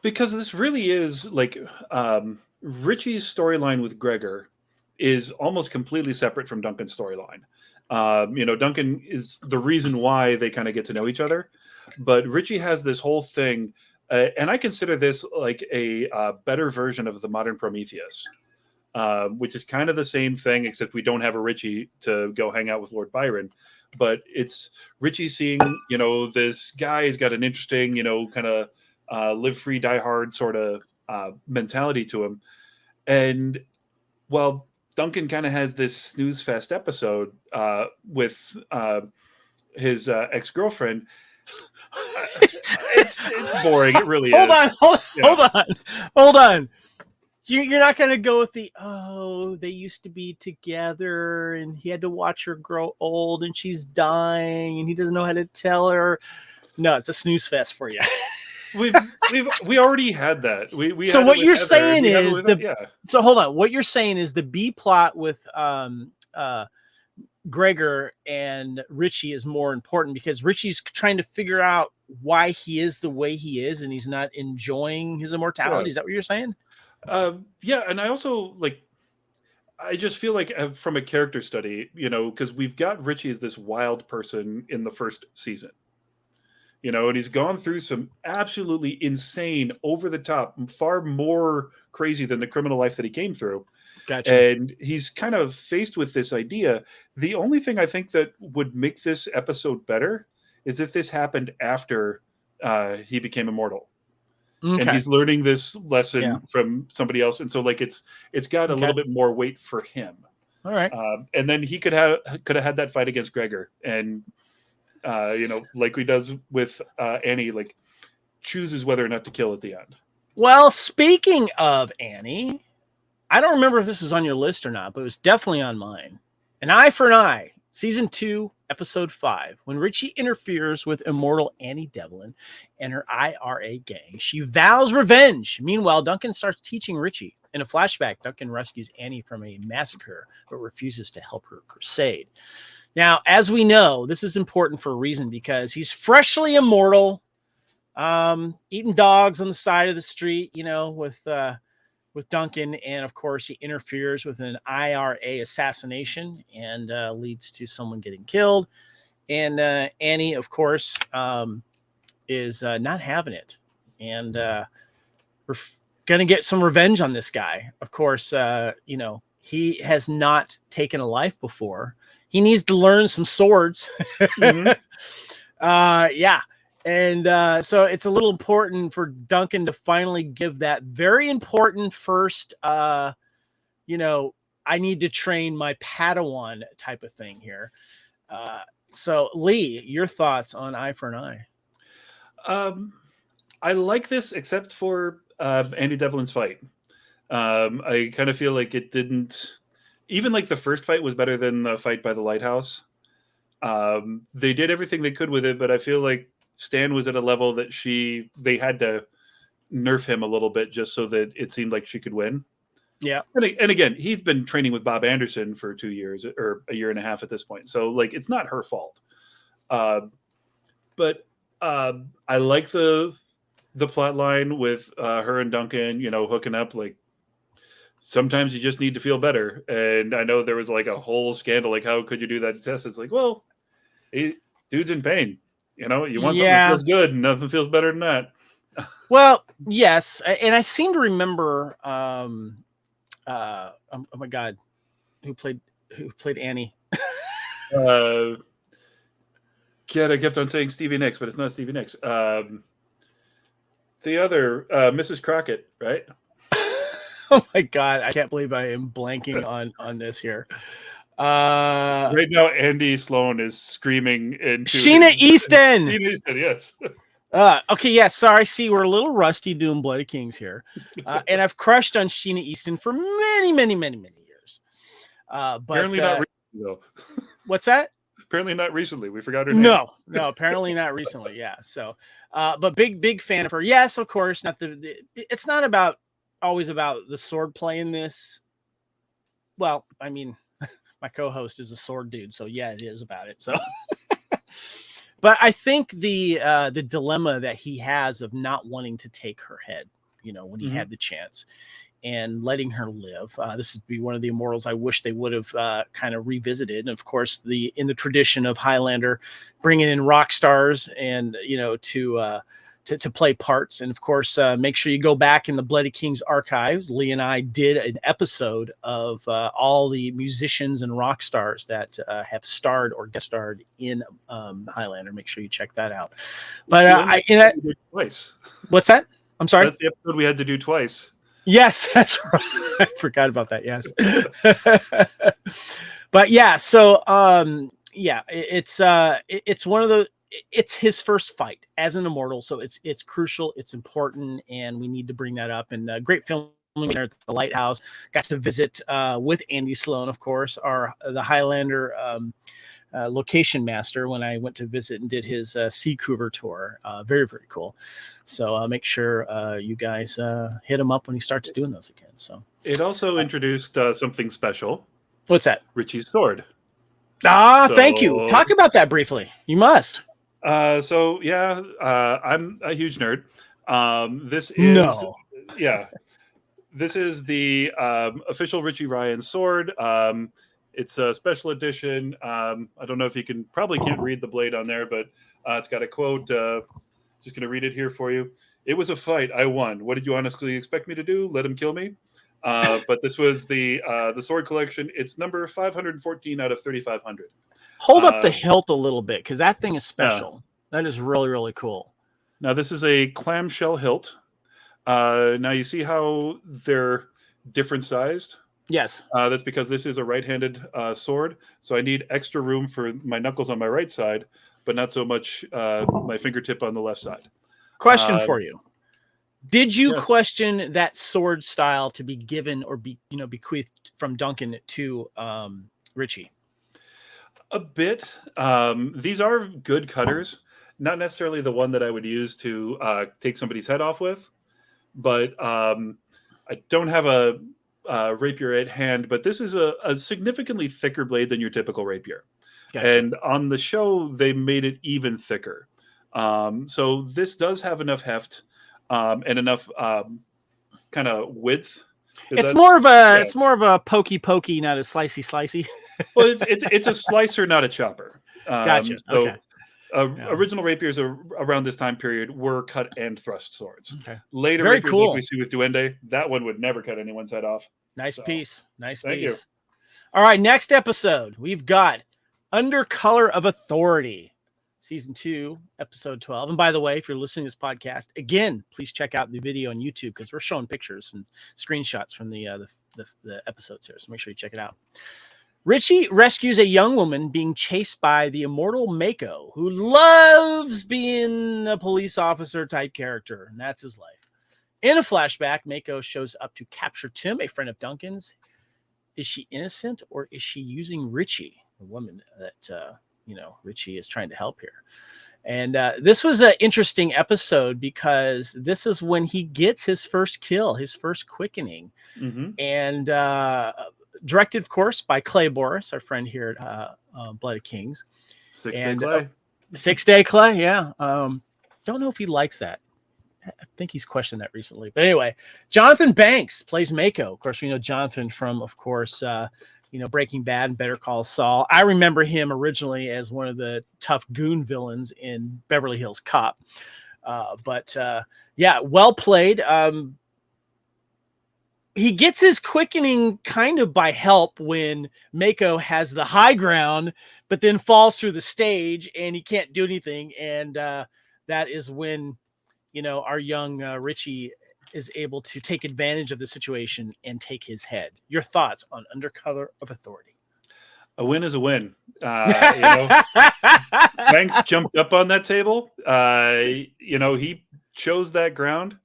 Because this really is like Ritchie's storyline with Gregor is almost completely separate from Duncan's storyline. Duncan is the reason why they kind of get to know each other. but Ritchie has this whole thing, and I consider this like a better version of the modern Prometheus, which is kind of the same thing, except we don't have a Ritchie to go hang out with Lord Byron. But it's Ritchie seeing, this guy's got an interesting, kind of live free, die hard sort of mentality to him. And well, Duncan kind of has this snooze fest episode with his ex-girlfriend. It's boring. It really is. Hold on. You're not going to go with they used to be together and he had to watch her grow old and she's dying and he doesn't know how to tell her. No, it's a snooze fest for you. we already had that. So what you're saying is So hold on. What you're saying is the B plot with Gregor and Ritchie is more important because Ritchie's trying to figure out why he is the way he is and he's not enjoying his immortality. Yeah. Is that what you're saying? Yeah, and I also I just feel like from a character study, because we've got Ritchie as this wild person in the first season, and he's gone through some absolutely insane, over the top, far more crazy than the criminal life that he came through. Gotcha. And he's kind of faced with this idea. The only thing I think that would make this episode better is if this happened after he became immortal. Okay. And he's learning this lesson from somebody else, and so it's got a little bit more weight for him. All right, and then he could have had that fight against Gregor, and like he does with Annie, chooses whether or not to kill at the end. Well, speaking of Annie, I don't remember if this was on your list or not, but it was definitely on mine. An Eye for an Eye, Season 2, Episode 5. When Ritchie interferes with immortal Annie Devlin and her IRA gang, she vows revenge. Meanwhile, Duncan starts teaching Ritchie. In a flashback, Duncan rescues Annie from a massacre, but refuses to help her crusade. Now, as we know, this is important for a reason because he's freshly immortal, eating dogs on the side of the street, with Duncan, and of course he interferes with an IRA assassination and leads to someone getting killed. And Annie, of course, is not having it, and we're gonna get some revenge on this guy. Of course, he has not taken a life before. He needs to learn some swords. Mm-hmm. And so it's a little important for Duncan to finally give that very important first, I need to train my Padawan type of thing here. So Lee, your thoughts on Eye for an Eye? I like this, except for Andy Devlin's fight. I kind of feel like it didn't, even the first fight was better than the fight by the lighthouse. They did everything they could with it, but I feel like Stan was at a level that they had to nerf him a little bit just so that it seemed like she could win. Yeah. And again, he's been training with Bob Anderson for 2 years or a year and a half at this point. So it's not her fault. But I like the plot line with her and Duncan, hooking up. Sometimes you just need to feel better. And I know there was a whole scandal. How could you do that to Tess? It's dude's in pain. You want something that feels good, and nothing feels better than that. Well, yes, and I seem to remember. Oh my God, who played Annie? I kept on saying Stevie Nicks, but it's not Stevie Nicks. The other Mrs. Crockett, right? Oh my God, I can't believe I am blanking on this here. Right now, Andy Sloan is screaming into Sheena Easton. Sheena Easton, yes. Okay, yeah. Sorry, see, we're a little rusty doing Bloody Kings here, and I've crushed on Sheena Easton for many, many, many, many years. But apparently not recently, though. What's that? Apparently not recently. We forgot her name. No, apparently not recently. Yeah. So, but big fan of her. Yes, of course. It's not always about the sword play in this. Well, I mean, my co-host is a sword dude, so yeah, it is about it. So, but I think the dilemma that he has of not wanting to take her head, when he had the chance, and letting her live. This would be one of the immortals I wish they would have kind of revisited. And of course, in the tradition of Highlander, bringing in rock stars and to play parts. And of course, make sure you go back in the Bloody Kings archives. Lee and I did an episode of all the musicians and rock stars that have starred or guest starred in Highlander. Make sure you check that out. But twice. What's that? I'm sorry. That's the episode we had to do twice. Yes, that's right. I forgot about that. Yes. But yeah, so it's one of those. It's his first fight as an immortal, so it's crucial, it's important, and we need to bring that up. And great film there at the Lighthouse. Got to visit with Andy Sloan, of course, the Highlander location master, when I went to visit and did his Seacouver tour. Very, very cool. So make sure you guys hit him up when he starts doing those again. So it also introduced something special. What's that? Ritchie's sword. Thank you. Talk about that briefly. You must. I'm a huge nerd. This is the official Ritchie Ryan sword. It's a special edition. I don't know if you can't read the blade on there, but it's got a quote. Just going to read it here for you. "It was a fight. I won. What did you honestly expect me to do? Let him kill me?" But this was the sword collection. It's number 514 out of 3,500. Hold up the hilt a little bit, because that thing is special. That is really, really cool. Now, this is a clamshell hilt. Now, you see how they're different sized? Yes. That's because this is a right-handed sword, so I need extra room for my knuckles on my right side, but not so much my fingertip on the left side. Question for you. Did you question that sword style to be given or bequeathed from Duncan to Ritchie? A bit. These are good cutters. Not necessarily the one that I would use to take somebody's head off with, but I don't have a rapier at hand. But this is a significantly thicker blade than your typical rapier. Gotcha. And on the show, they made it even thicker. So this does have enough heft and enough kind of width. It's more of a pokey, not a slicey. Well, it's a slicer, not a chopper. Gotcha. Okay. Original rapiers around this time period were cut and thrust swords. Okay. Later, very rapiers cool. Like we see with Duende, that one would never cut anyone's head off. Nice piece. Thank you. All right, next episode we've got Under Color of Authority, season 2, episode 12. And by the way, if you're listening to this podcast again, please check out the video on YouTube, because we're showing pictures and screenshots from the episodes here. So make sure you check it out. Ritchie rescues a young woman being chased by the immortal Mako, who loves being a police officer type character, and that's his life. In a flashback, Mako shows up to capture Tim, a friend of Duncan's. Is she innocent, or is she using Ritchie, the woman that Ritchie is trying to help here? And this was an interesting episode, because this is when he gets his first kill, his first quickening. Mm-hmm. And directed, of course, by Clay Boris, our friend here at Bloody Kings. 6-Day Clay. 6-Day Clay, yeah. Don't know if he likes that. I think he's questioned that recently. But anyway, Jonathan Banks plays Mako. Of course, we know Jonathan from, of course, Breaking Bad and Better Call Saul. I remember him originally as one of the tough goon villains in Beverly Hills Cop. Well played. He gets his quickening kind of by help when Mako has the high ground, but then falls through the stage and he can't do anything. And that is when, our young Ritchie is able to take advantage of the situation and take his head. Your thoughts on Under Color of Authority? A win is a win. Banks jumped up on that table. He chose that ground.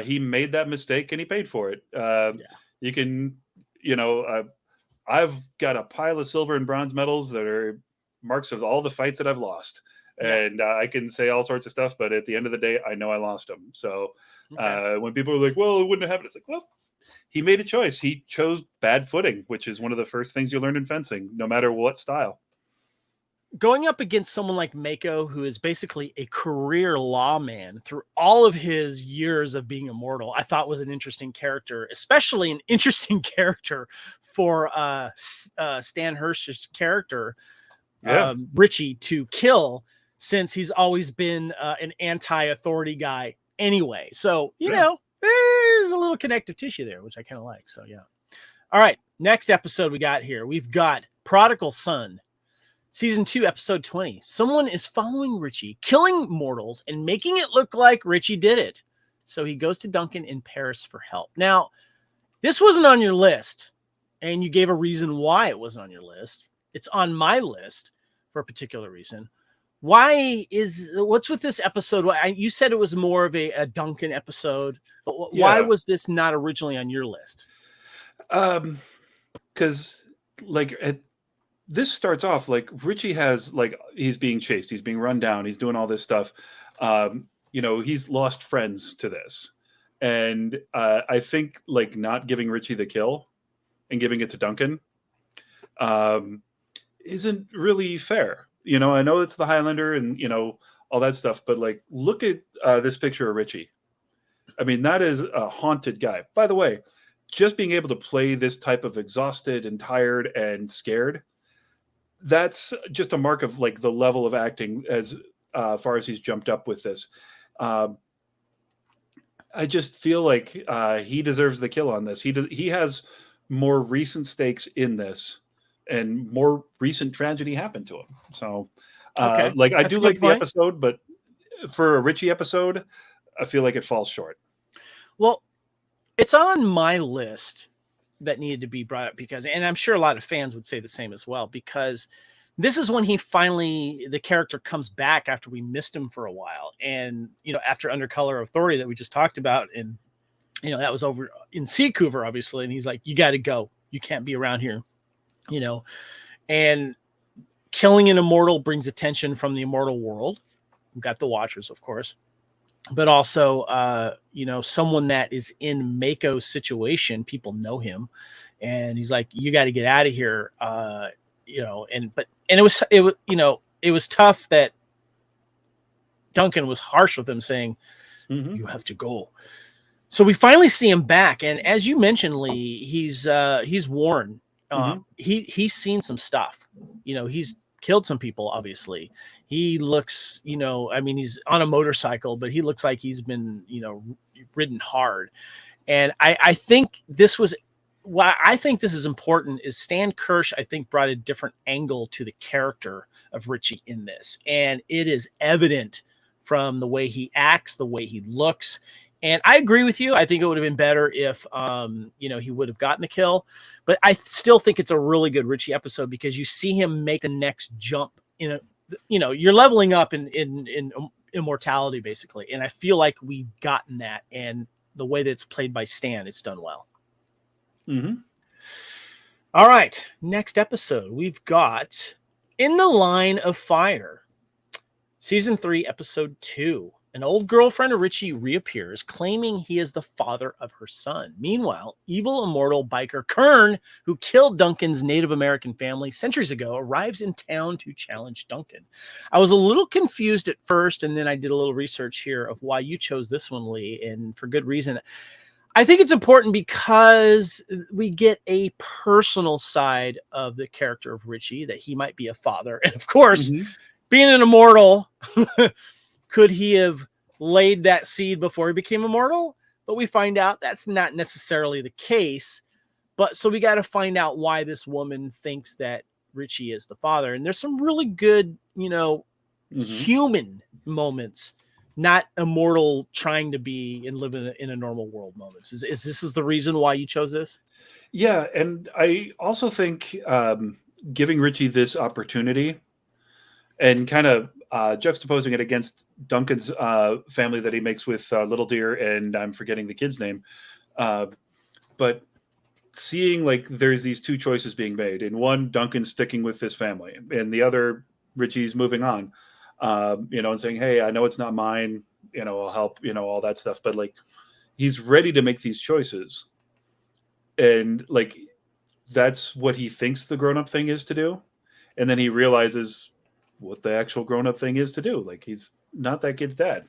He made that mistake and he paid for it. You can, I've got a pile of silver and bronze medals that are marks of all the fights that I've lost. And I can say all sorts of stuff, but at the end of the day, I know I lost them. So when people are like, well, it wouldn't have happened, it's like, well, he made a choice. He chose bad footing, which is one of the first things you learn in fencing, no matter what style. going up against someone like Mako, who is basically a career lawman through all of his years of being immortal, I thought was an interesting character, especially an interesting character for Stan Hirsch's character, Ritchie, to kill, since he's always been an anti-authority guy anyway. So, you know, there's a little connective tissue there, which I kind of like. So, yeah. All right. Next episode we got here. We've got Prodigal Son. Season 2, episode 20. Someone is following Ritchie, killing mortals, and making it look like Ritchie did it. So he goes to Duncan in Paris for help. Now, this wasn't on your list, and you gave a reason why it wasn't on your list. It's on my list for a particular reason. What's with this episode? You said it was more of a Duncan episode, but why was this not originally on your list? Because, like, this starts off like Ritchie has, like, he's being chased, he's being run down, he's doing all this stuff. You know, he's lost friends to this. And I think, like, not giving Ritchie the kill and giving it to Duncan isn't really fair. You know, I know it's the Highlander and, you know, all that stuff, but, like, look at this picture of Ritchie. I mean, that is a haunted guy. By the way, just being able to play this type of exhausted and tired and scared, that's just a mark of, like, the level of acting as far as he's jumped up with this. I just feel like he deserves the kill on this. He has more recent stakes in this, and more recent tragedy happened to him. So, like, I do like the episode, but for a Ritchie episode, I feel like it falls short. Well, it's on my list that needed to be brought up because, and I'm sure a lot of fans would say the same as well, because this is when the character comes back after we missed him for a while. And, you know, after Under Color of Authority that we just talked about, and, you know, that was over in Seacouver, obviously. And he's like, you got to go. You can't be around here, you know, and killing an immortal brings attention from the immortal world. We've got the Watchers, of course, but also, you know, someone that is in Mako's situation, people know him, and he's like, you got to get out of here. You know, and it was, you know, it was tough that Duncan was harsh with him, saying, you have to go. So we finally see him back. And as you mentioned, Lee, he's worn. He's seen some stuff, you know, he's killed some people. Obviously he looks, you know, I mean, he's on a motorcycle, but he looks like he's been, you know, ridden hard. And I think this was, why I think this is important is Stan Kirsch, I think, brought a different angle to the character of Ritchie in this. And it is evident from the way he acts, the way he looks. And I agree with you. I think it would have been better if, you know, he would have gotten the kill. But I still think it's a really good Ritchie episode because you see him make the next jump in a, you know, you're leveling up in immortality, basically. And I feel like we've gotten that. And the way that it's played by Stan, it's done well. All right, next episode we've got In the Line of Fire, season 3, episode 2. An old girlfriend of Ritchie reappears, claiming he is the father of her son. Meanwhile, evil immortal biker Kern, who killed Duncan's Native American family centuries ago, arrives in town to challenge Duncan. I was a little confused at first, and then I did a little research here of why you chose this one, Lee, and for good reason. I think it's important because we get a personal side of the character of Ritchie, that he might be a father. And of course, being an immortal, could he have laid that seed before he became immortal? But we find out that's not necessarily the case. But so we got to find out why this woman thinks that Ritchie is the father. And there's some really good, you know, human moments, not immortal trying to be and live in a normal world moments. Is this the reason why you chose this? Yeah. And I also think giving Ritchie this opportunity and kind of juxtaposing it against Duncan's family that he makes with Little Deer, and I'm forgetting the kid's name, but seeing, like, there's these two choices being made. In one, Duncan's sticking with his family, and the other, Ritchie's moving on. You know, and saying, hey, I know it's not mine, you know, I'll help, you know, all that stuff. But, like, he's ready to make these choices. And, like, that's what he thinks the grown-up thing is to do. And then he realizes what the actual grown-up thing is to do. Like, he's not that kid's dad.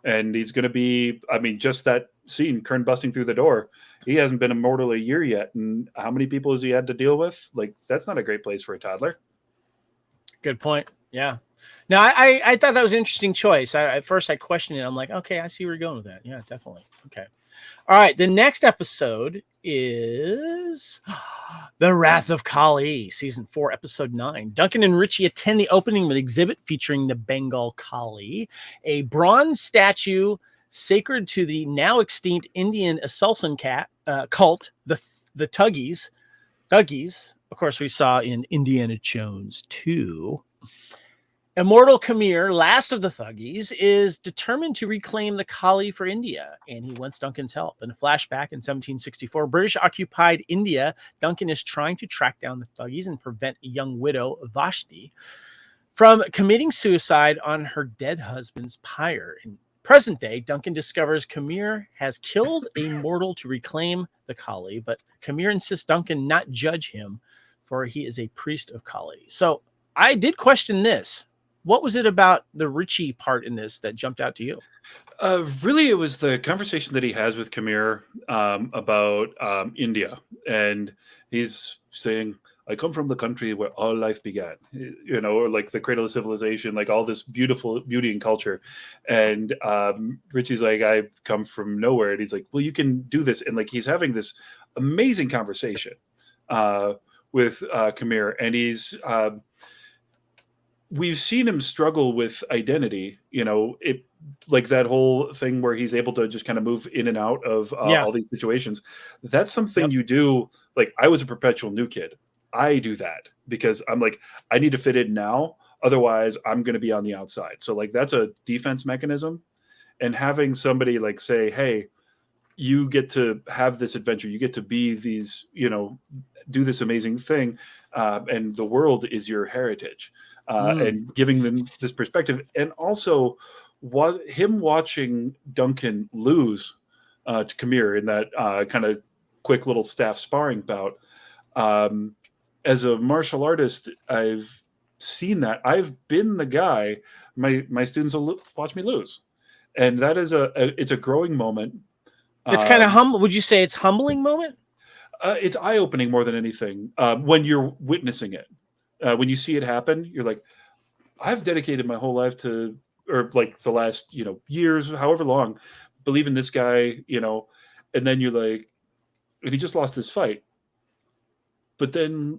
And he's going to be, I mean, just that scene, Kern busting through the door, he hasn't been immortal a year yet. And how many people has he had to deal with? Like, that's not a great place for a toddler. Good point. Yeah. No, I thought that was an interesting choice. At first I questioned it. I'm like, okay, I see where you're going with that. Yeah, definitely. Okay. All right. The next episode is The Wrath of Kali, season 4, episode 9. Duncan and Ritchie attend the opening of an exhibit featuring the Bengal Kali, a bronze statue sacred to the now extinct Indian assassin cult, the Thuggies. Thuggies, of course, we saw in Indiana Jones 2. Immortal Khmer, last of the Thuggies, is determined to reclaim the Kali for India, and he wants Duncan's help. In a flashback in 1764, British-occupied India, Duncan is trying to track down the Thuggies and prevent a young widow, Vashti, from committing suicide on her dead husband's pyre. In present day, Duncan discovers Khmer has killed a mortal to reclaim the Kali, but Khmer insists Duncan not judge him, for he is a priest of Kali. So I did question this. What was it about the Ritchie part in this that jumped out to you? Really, it was the conversation that he has with Khmer about India. And he's saying, I come from the country where all life began, you know, or like the cradle of civilization, like all this beauty and culture. And Ritchie's like, I come from nowhere. And he's like, well, you can do this. And like, he's having this amazing conversation with Khmer. And he's... we've seen him struggle with identity, you know, it like that whole thing where he's able to just kind of move in and out of all these situations. That's something you do. Like, I was a perpetual new kid. I do that because I'm like, I need to fit in now. Otherwise I'm going to be on the outside. So like, that's a defense mechanism. And having somebody like say, hey, you get to have this adventure. You get to be these, you know, do this amazing thing. And the world is your heritage. And giving them this perspective, and also him watching Duncan lose to Khmer in that kind of quick little staff sparring bout. As a martial artist, I've seen that. I've been the guy. My students will watch me lose, and that is it's a growing moment. It's kind of humble. Would you say it's humbling moment? It's eye-opening more than anything when you're witnessing it. When you see it happen, you're like, I've dedicated my whole life to, or like the last, you know, years, however long, believe in this guy, you know, and then you're like, and he just lost this fight. But then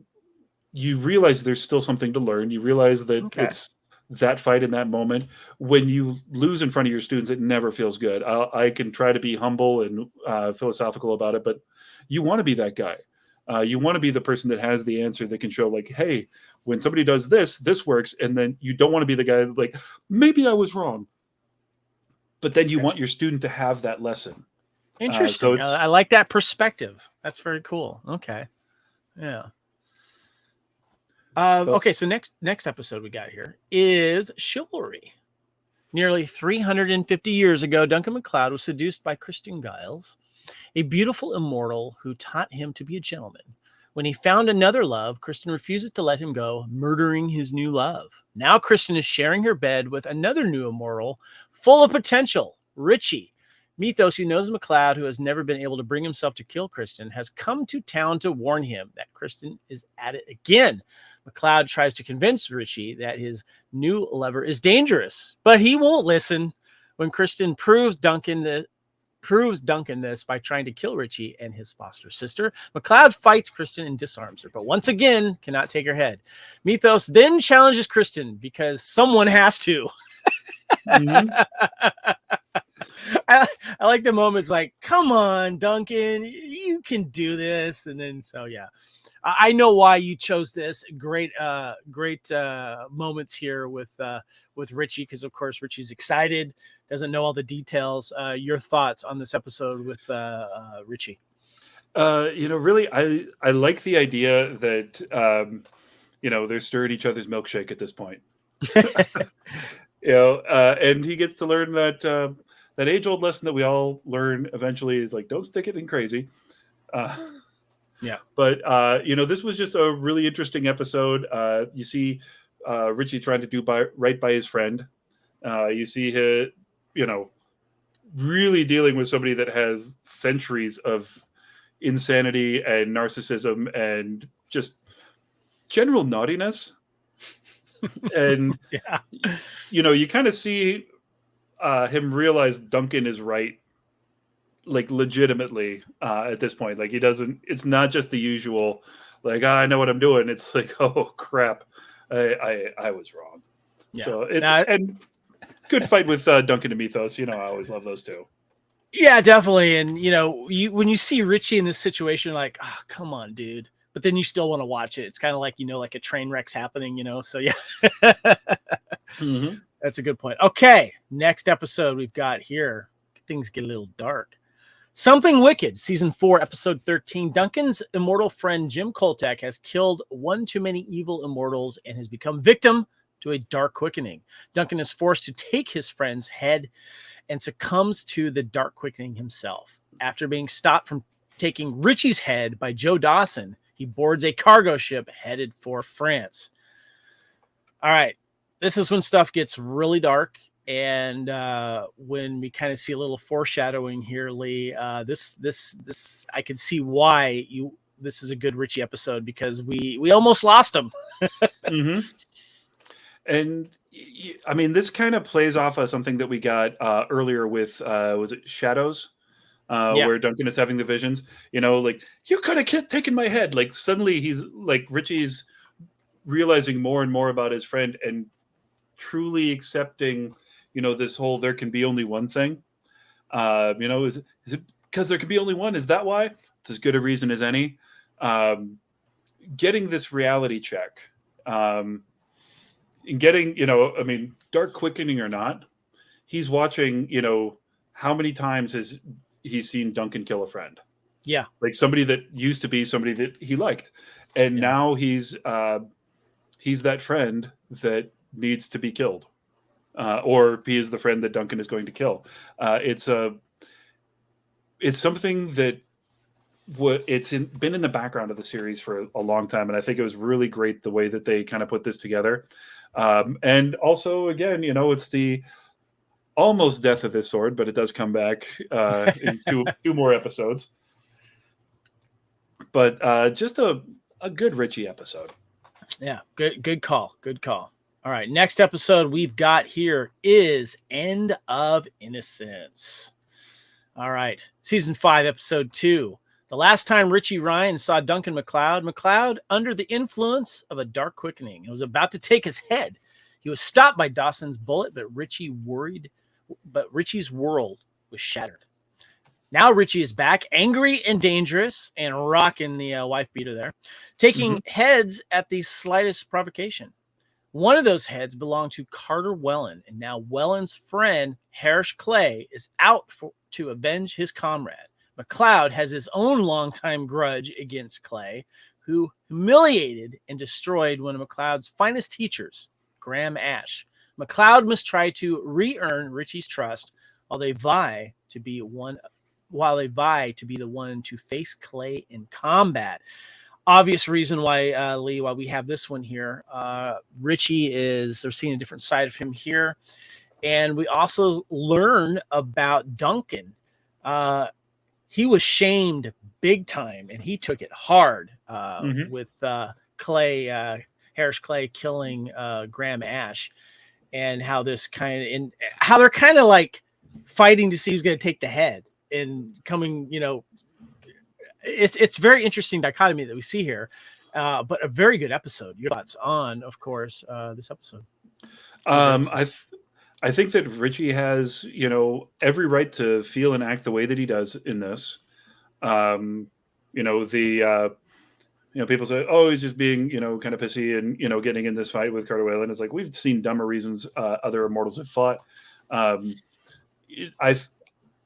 you realize there's still something to learn. You realize that it's that fight in that moment. When you lose in front of your students, it never feels good. I can try to be humble and philosophical about it, but you want to be that guy. You want to be the person that has the answer that can show like, hey, when somebody does this, this works. And then you don't want to be the guy that like, maybe I was wrong. But then you want your student to have that lesson. Interesting. I like that perspective. That's very cool. Okay. Yeah. Okay. So next episode we got here is Chivalry. Nearly 350 years ago, Duncan MacLeod was seduced by Kristen Giles, a beautiful immortal who taught him to be a gentleman. When he found another love, Kristen refuses to let him go, murdering his new love. Now Kristen is sharing her bed with another new immortal, full of potential, Ritchie. Mythos, who knows MacLeod, who has never been able to bring himself to kill Kristen, has come to town to warn him that Kristen is at it again. MacLeod tries to convince Ritchie that his new lover is dangerous, but he won't listen. When Kristen proves Duncan this by trying to kill Ritchie and his foster sister, MacLeod fights Kristen and disarms her, but once again cannot take her head. Mythos then challenges Kristen because someone has to. I like the moments like, come on, Duncan, you can do this. And then, so yeah, I know why you chose this. Great moments here with Ritchie, because of course Ritchie's excited, doesn't know all the details. Your thoughts on this episode with Ritchie? You know, really, I like the idea that you know, they're stirring each other's milkshake at this point. You know, and he gets to learn that that age-old lesson that we all learn eventually is like, don't stick it in crazy. Yeah. But, you know, this was just a really interesting episode. You see Ritchie trying to do right by his friend. You see him, really dealing with somebody that has centuries of insanity and narcissism and just general naughtiness. And Yeah. you kind of see him realize Duncan is right, like legitimately at this point. Like it's not just the usual like, I know what I'm doing. It's like, oh crap, I was wrong. Yeah. So and good fight with Duncan and Mythos. I always love those two. Yeah, definitely. And when you see Ritchie in this situation, you're like, oh, come on, dude. But then you still want to watch it. It's kind of like, like a train wreck's happening, So yeah. Mm-hmm. That's a good point. Okay. Next episode we've got here. Things get a little dark. Something Wicked, season 4, episode 13. Duncan's immortal friend Jim Koltak has killed one too many evil immortals and has become victim to a dark quickening. Duncan is forced to take his friend's head and succumbs to the dark quickening himself. After being stopped from taking Ritchie's head by Joe Dawson, he boards a cargo ship headed for France. All right. This is when stuff gets really dark. And when we kind of see a little foreshadowing here, Lee, this I can see why this is a good Ritchie episode, because we almost lost him. Mm-hmm. And I mean, this kind of plays off of something that we got earlier with was it Shadows, where Duncan is having the visions. Like, you could have taken my head. Like, suddenly he's like, Ritchie's realizing more and more about his friend and truly accepting, this whole there can be only one thing. Is it because there can be only one? Is that why? It's as good a reason as any. Getting this reality check, and getting, I mean, dark quickening or not, he's watching, how many times has he seen Duncan kill a friend? Yeah. Like somebody that used to be somebody that he liked. And now he's that friend that needs to be killed. Or he is the friend that Duncan is going to kill. It's something that been in the background of the series for a long time, and I think it was really great the way that they kind of put this together. And also, again, it's the almost death of this sword, but it does come back in two more episodes. But just a good Ritchie episode. Yeah, good call. Good call. All right, next episode we've got here is End of Innocence. All right, season 5, episode 2. The last time Ritchie Ryan saw Duncan MacLeod under the influence of a dark quickening and was about to take his head. He was stopped by Dawson's bullet, but Ritchie's world was shattered. Now Ritchie is back, angry and dangerous, and rocking the wife beater there, taking heads at the slightest provocation. One of those heads belonged to Carter Welland, and now Welland's friend, Harris Clay, is out to avenge his comrade. MacLeod has his own longtime grudge against Clay, who humiliated and destroyed one of MacLeod's finest teachers, Graham Ashe. MacLeod must try to re-earn Ritchie's trust while they vie to be the one to face Clay in combat. Obvious reason why, Lee, why we have this one here. Ritchie they're seeing a different side of him here. And we also learn about Duncan. He was shamed big time, and he took it hard with Harris Clay killing Graham Ashe, and how they're kind of like fighting to see who's going to take the head and coming, it's very interesting dichotomy that we see here, but a very good episode. Your thoughts on, of course, this episode? I think that Ritchie has, every right to feel and act the way that he does in this. People say, oh, he's just being, kind of pissy and, getting in this fight with Carter Wayland. It's like, we've seen dumber reasons other immortals have fought.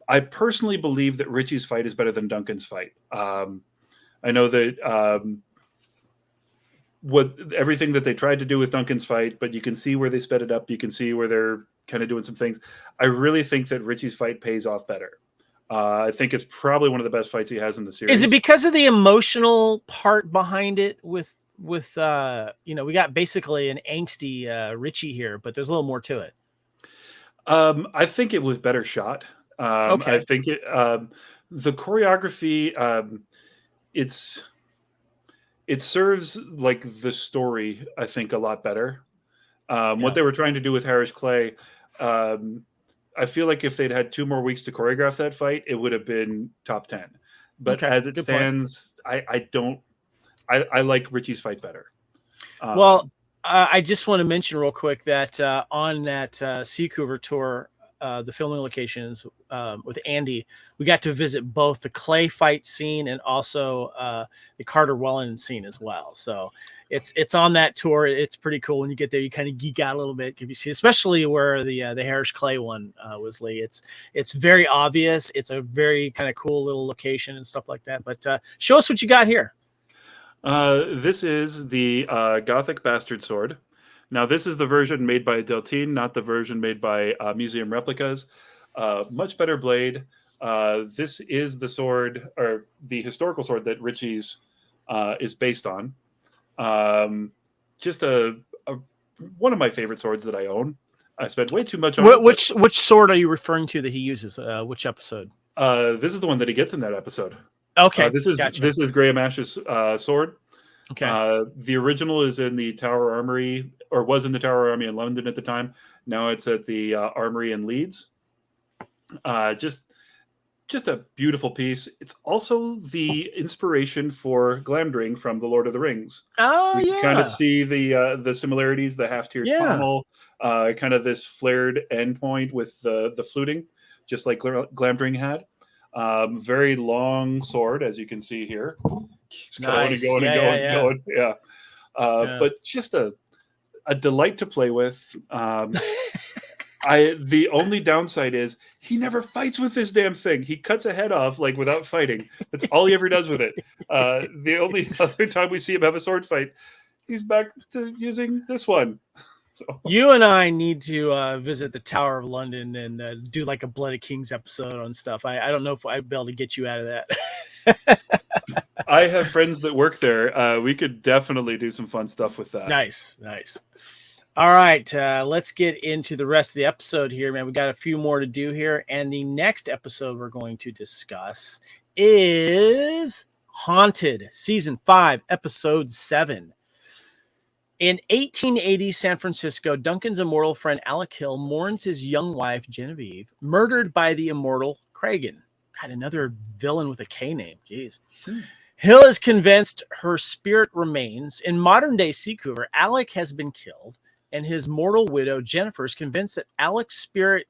I personally believe that Ritchie's fight is better than Duncan's fight. I know that everything that they tried to do with Duncan's fight, but you can see where they sped it up. You can see where they're kind of doing some things. I really think that Ritchie's fight pays off better. I think it's probably one of the best fights he has in the series. Is it because of the emotional part behind it with we got basically an angsty Ritchie here, but there's a little more to it. I think it was better shot. I Okay. think the choreography, it serves like the story, I think, a lot better. What they were trying to do with Harris Clay, I feel like if they'd had 2 more weeks to choreograph that fight, it would have been top 10. But Okay, as it good point. stands, I like Ritchie's fight better. Well, I just want to mention real quick that on that Seacouver tour, the filming locations with Andy, we got to visit both the Clay fight scene and also the Carter Welland scene as well. So it's on that tour. It's pretty cool. When you get there, you kind of geek out a little bit if you see, especially where the Harris Clay one was, Lee. It's very obvious. It's a very kind of cool little location and stuff like that. But show us what you got here. This is the Gothic Bastard Sword. Now, this is the version made by Deltine, not the version made by Museum Replicas. Much better blade. This is the sword, or the historical sword that Ritchie's is based on. Just one of my favorite swords that I own. I spent way too much on it. Which sword are you referring to that he uses? Which episode? This is the one that he gets in that episode. Okay, this is Graham Ash's sword. Okay. The original is in the Tower Armory, or was in the Tower Armory in London at the time. Now it's at the Armory in Leeds. Just a beautiful piece. It's also the inspiration for Glamdring from The Lord of the Rings. Oh, you yeah. Kind of see the similarities, the half-tiered pommel, kind of this flared endpoint with the fluting, just like Glamdring had. Very long sword, as you can see here. Keeps going and going and going and going. Yeah. But just a delight to play with. The only downside is he never fights with this damn thing. He cuts a head off like without fighting. That's all he ever does with it. The only other time we see him have a sword fight, he's back to using this one. So. You and I need to visit the Tower of London and do like a Blooded Kings episode on stuff. I don't know if I'd be able to get you out of that. I have friends that work there. We could definitely do some fun stuff with that. Nice. All right, let's get into the rest of the episode here, man. We got a few more to do here, and the next episode we're going to discuss is Haunted, Season 5, Episode 7. In 1880 San Francisco, Duncan's immortal friend Alec Hill mourns his young wife, Genevieve, murdered by the immortal Kragan. God, another villain with a K name. Jeez. Hill is convinced her spirit remains. In modern-day Seacouver, Alec has been killed, and his mortal widow, Jennifer, is convinced that Alec's spirit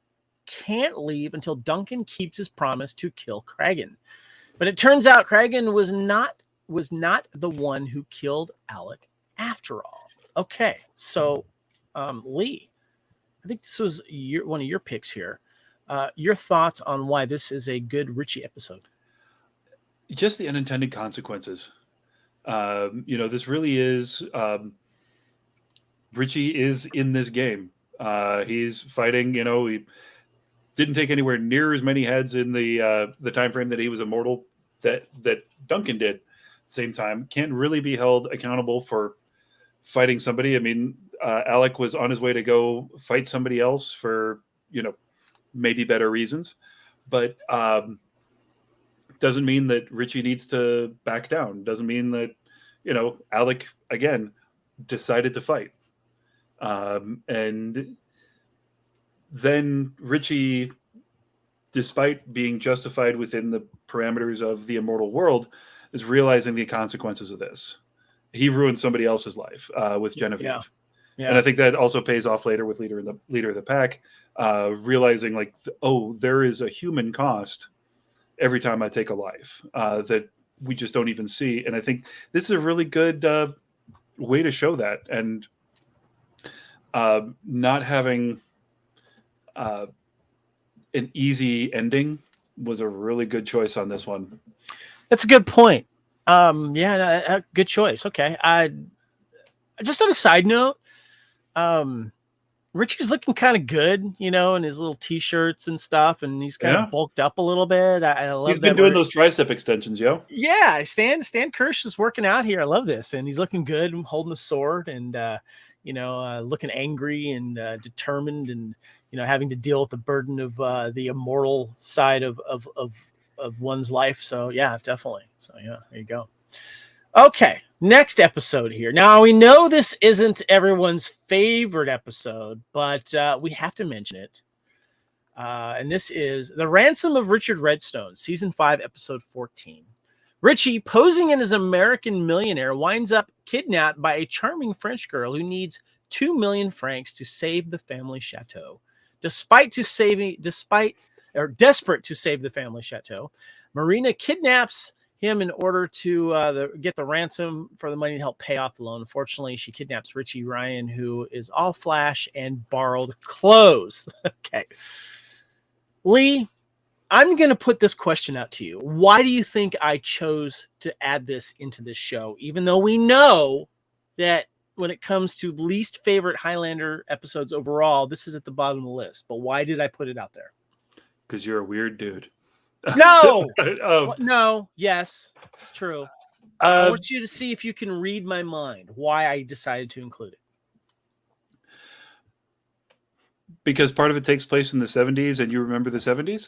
can't leave until Duncan keeps his promise to kill Kragan. But it turns out Kragan was not the one who killed Alec after all. Okay, so Lee, I think this was one of your picks here. Your thoughts on why this is a good Ritchie episode? Just the unintended consequences. This really is... Ritchie is in this game. He's fighting. He didn't take anywhere near as many heads in the time frame that he was immortal that Duncan did. Same time, can't really be held accountable for fighting somebody. I mean, Alec was on his way to go fight somebody else for maybe better reasons, but doesn't mean that Ritchie needs to back down. Doesn't mean that Alec again decided to fight. And then Ritchie, despite being justified within the parameters of the immortal world, is realizing the consequences of this. He ruined somebody else's life with Genevieve. Yeah. And I think that also pays off later with leader of the pack, realizing there is a human cost every time I take a life that we just don't even see. And I think this is a really good way to show that. And not having an easy ending was a really good choice on this one. That's a good point. Good choice. Okay. Just on a side note, Richie's looking kind of good, you know, in his little t-shirts and stuff, and he's kind Yeah. of bulked up a little bit. I love He's that. been doing those tricep extensions, yo. Yeah, Stan Kirsch is working out here. I love this, and he's looking good, holding the sword, and looking angry and determined, and having to deal with the burden of the immoral side of one's life. So yeah, definitely. So yeah, there you go. Okay, next episode here. Now, we know this isn't everyone's favorite episode, but we have to mention it. And this is The Ransom of Richard Redstone, Season 5, Episode 14. Ritchie, posing in as an American millionaire, winds up kidnapped by a charming French girl who needs 2 million francs to save the family chateau. Desperate to save the family chateau, Marina kidnaps him in order to get the ransom for the money to help pay off the loan. Unfortunately, she kidnaps Ritchie Ryan, who is all flash and borrowed clothes. Okay. Lee, I'm going to put this question out to you. Why do you think I chose to add this into this show, even though we know that when it comes to least favorite Highlander episodes overall, this is at the bottom of the list? But why did I put it out there? Because you're a weird dude. No. No. Yes, it's true. I want you to see if you can read my mind, why I decided to include it. Because part of it takes place in the 70s and you remember the 70s?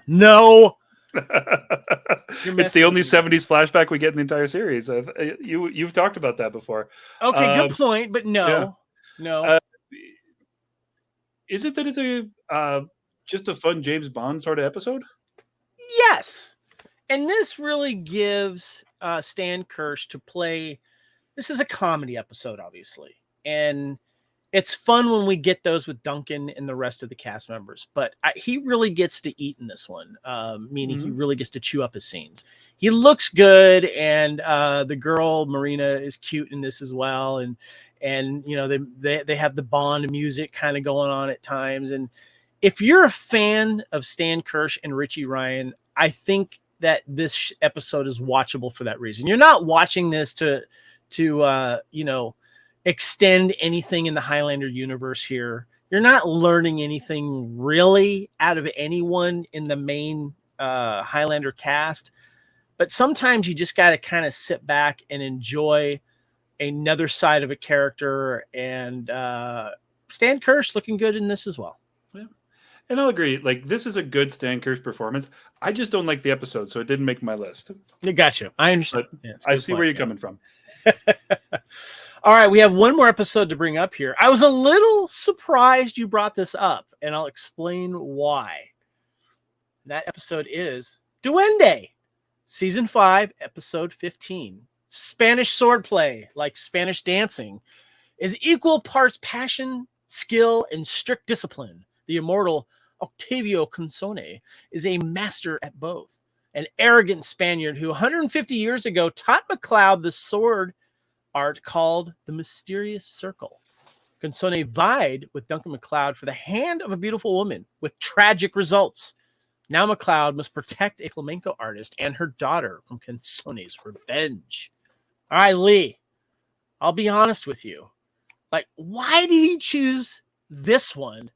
No. It's the only 70s flashback we get in the entire series. You've talked about that before. Okay, good point, but no. Yeah. No. Is it that it's a just a fun James Bond sort of episode? Yes. And this really gives Stan Kirsch to play. This is a comedy episode, obviously. And it's fun when we get those with Duncan and the rest of the cast members. But he really gets to eat in this one, meaning he really gets to chew up his scenes. He looks good, and the girl, Marina, is cute in this as well. And they have the Bond music kind of going on at times. And if you're a fan of Stan Kirsch and Ritchie Ryan, I think that this episode is watchable for that reason. You're not watching this to extend anything in the Highlander universe here. You're not learning anything really out of anyone in the main Highlander cast. But sometimes you just got to kind of sit back and enjoy another side of a character. And Stan Kirsch looking good in this as well. And I'll agree. Like, this is a good Stan Kirsch performance. I just don't like the episode, so it didn't make my list. Gotcha. I understand. I see where you're coming from. All right, we have one more episode to bring up here. I was a little surprised you brought this up, and I'll explain why. That episode is Duende, Season 5, Episode 15. Spanish swordplay, like Spanish dancing, is equal parts passion, skill, and strict discipline. The immortal Octavio Consone is a master at both. An arrogant Spaniard who 150 years ago taught MacLeod the sword art called the Mysterious Circle. Consone vied with Duncan MacLeod for the hand of a beautiful woman, with tragic results. Now MacLeod must protect a flamenco artist and her daughter from Consone's revenge. All right, Lee, I'll be honest with you. Like, why did he choose this one?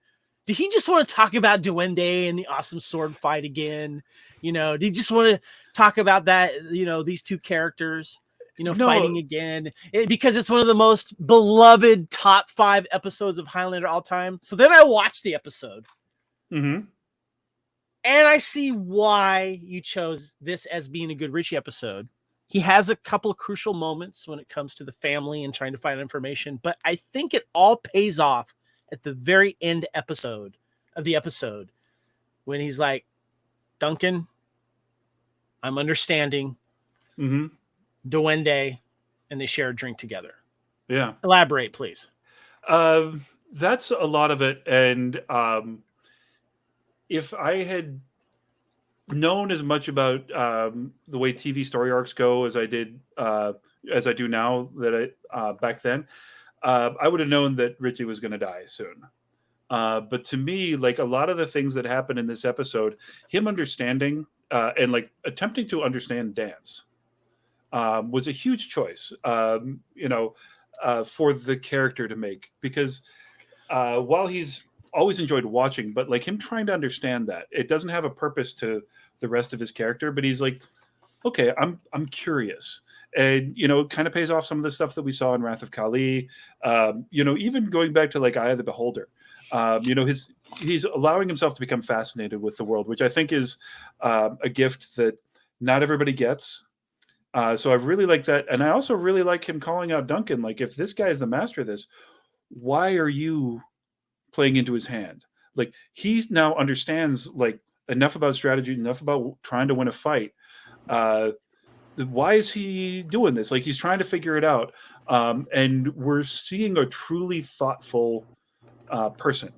Did he just want to talk about Duende and the awesome sword fight again? Did he just want to talk about that, these two characters, fighting again? Because it's one of the most beloved top 5 episodes of Highlander all time. So then I watched the episode. Mm-hmm. And I see why you chose this as being a good Ritchie episode. He has a couple of crucial moments when it comes to the family and trying to find information, but I think it all pays off at the very end episode when he's like, Duncan, I'm understanding. Mm-hmm. Duende, and they share a drink together. Yeah. Elaborate, please. That's a lot of it. And if I had known as much about the way TV story arcs go as I do now, back then, I would have known that Ritchie was going to die soon. But to me, like, a lot of the things that happen in this episode, him understanding and like attempting to understand dance was a huge choice, for the character to make, because while he's always enjoyed watching, but like him trying to understand that it doesn't have a purpose to the rest of his character, but he's like, okay, I'm curious. And it kind of pays off some of the stuff that we saw in Wrath of Kali. Even going back to like Eye of the Beholder, he's allowing himself to become fascinated with the world, which I think is a gift that not everybody gets. So I really like that, and I also really like him calling out Duncan. Like, if this guy is the master of this, why are you playing into his hand? Like, he now understands like enough about strategy, enough about trying to win a fight. Why is he doing this? Like, he's trying to figure it out. And we're seeing a truly thoughtful person.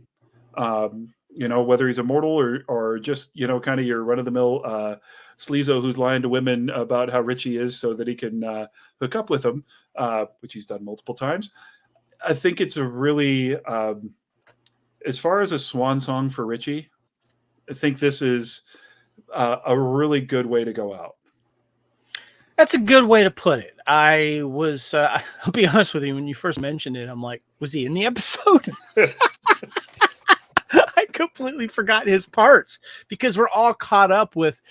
Whether he's immortal or just, kind of your run-of-the-mill sleazo who's lying to women about how rich he is so that he can hook up with them, which he's done multiple times. I think it's a really, as far as a swan song for Ritchie, I think this is a really good way to go out. That's a good way to put it. I'll be honest with you, when you first mentioned it, I'm like, was he in the episode? I completely forgot his parts because we're all caught up with,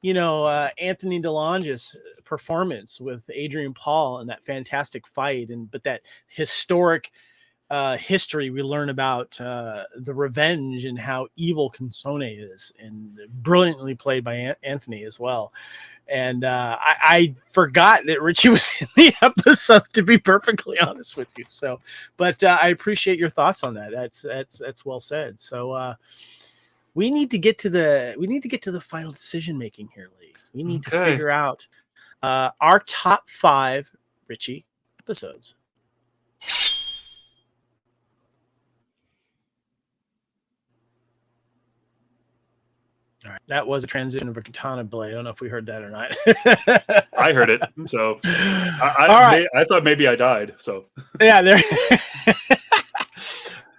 Anthony DeLonge's performance with Adrian Paul and that fantastic fight. But that historic history we learn about the revenge and how evil Consone is, and brilliantly played by Anthony as well. And I forgot that Ritchie was in the episode, to be perfectly honest with you. So, but I appreciate your thoughts on that. That's well said. So we need to get to the final decision making here, Lee. We need to figure out our top 5 Ritchie episodes. All right, that was a transition of a katana blade. I don't know if we heard that or not. I heard it, so I thought maybe I died. So yeah, there.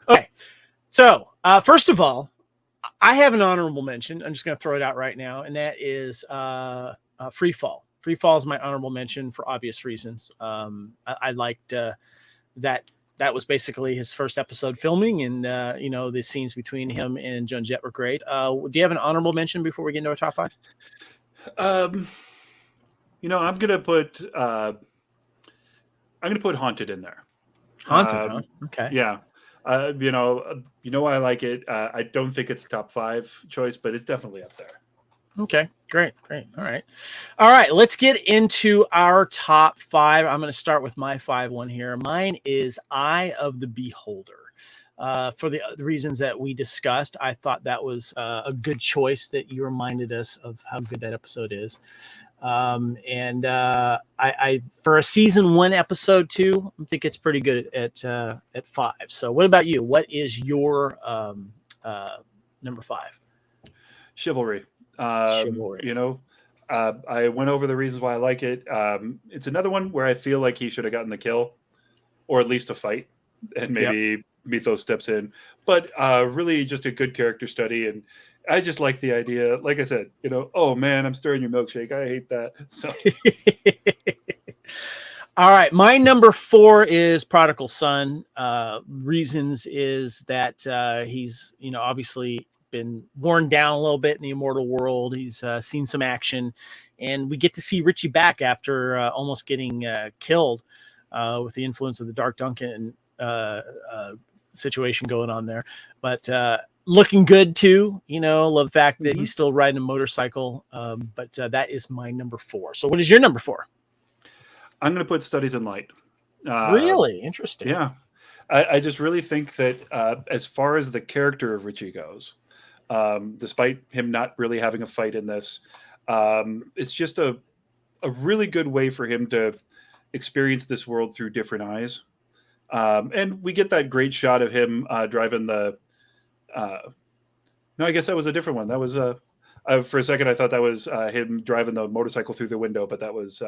Okay, so first of all, I have an honorable mention. I'm just going to throw it out right now, and that is Free Fall. Free Fall is my honorable mention for obvious reasons. I liked that. That was basically his first episode filming, and the scenes between him and Joan Jett were great. Do you have an honorable mention before we get into our top 5? I'm gonna put Haunted in there. Haunted, huh? Okay. Yeah. I like it. I don't think it's top 5 choice, but it's definitely up there. Okay, great. All right. Let's get into our top 5. I'm going to start with my 5 here. Mine is Eye of the Beholder. For the reasons that we discussed, I thought that was a good choice that you reminded us of how good that episode is. I for a season 1 episode 2, I think it's pretty good at 5. So what about you? What is your number 5? Chivalry. Chivalry. I went over the reasons why I like it. It's another one where I feel like he should have gotten the kill, or at least a fight, and maybe Mythos steps in. But really just a good character study, and I just like the idea. Like I said, oh man, I'm stirring your milkshake. I hate that. So. All right, my number 4 is Prodigal Son. Reasons is that he's obviously been worn down a little bit in the immortal world. He's seen some action, and we get to see Ritchie back after almost getting killed with the influence of the Dark Duncan situation going on there. But looking good too. Love the fact that he's still riding a motorcycle. But that is my number 4. So what is your number 4? I'm going to put Studies in Light. Really interesting. Yeah. I just really think that as far as the character of Ritchie goes, despite him not really having a fight in this, it's just a really good way for him to experience this world through different eyes. And we get that great shot of him driving the... no, I guess that was a different one. That was... for a second, I thought that was him driving the motorcycle through the window, but that was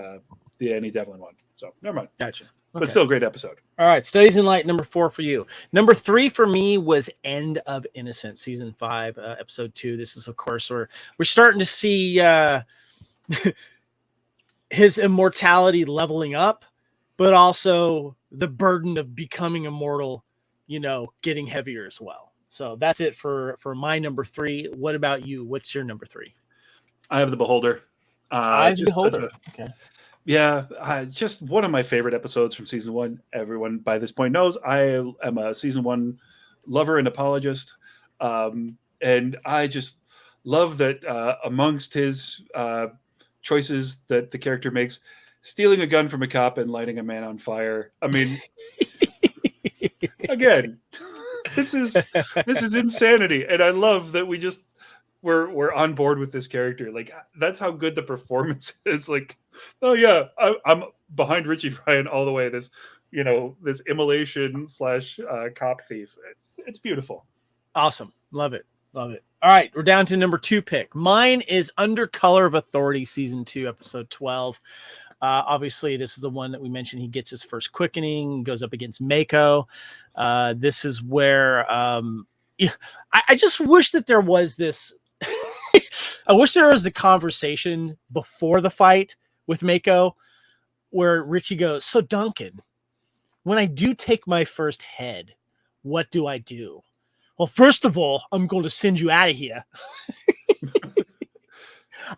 the Annie Devlin one. So, never mind. Gotcha. Okay. But still a great episode. All right, Studies in Light, number 4 for you. Number 3 for me was End of Innocence, season 5, episode 2. This is, of course, we're starting to see his immortality leveling up, but also the burden of becoming immortal getting heavier as well. So that's it for my number 3. What about you? What's your number 3? I have The Beholder. The Beholder. Okay. Yeah, just one of my favorite episodes from season 1. Everyone by this point knows I am a season 1 lover and apologist. And I just love that amongst his choices that the character makes, stealing a gun from a cop and lighting a man on fire. I mean, again, this is insanity. And I love that we're on board with this character. Like, that's how good the performance is. Like, oh yeah, I'm behind Ritchie Ryan all the way. This immolation / cop thief. It's beautiful. Awesome. Love it. All right, we're down to number 2 pick. Mine is Under Color of Authority, season 2, episode 12. Obviously, this is the one that we mentioned. He gets his first quickening, goes up against Mako. This is where I just wish that there was this. I wish there was a conversation before the fight with Mako where Ritchie goes, "So Duncan, when I do take my first head, what do I do?" "Well, first of all, I'm going to send you out of here.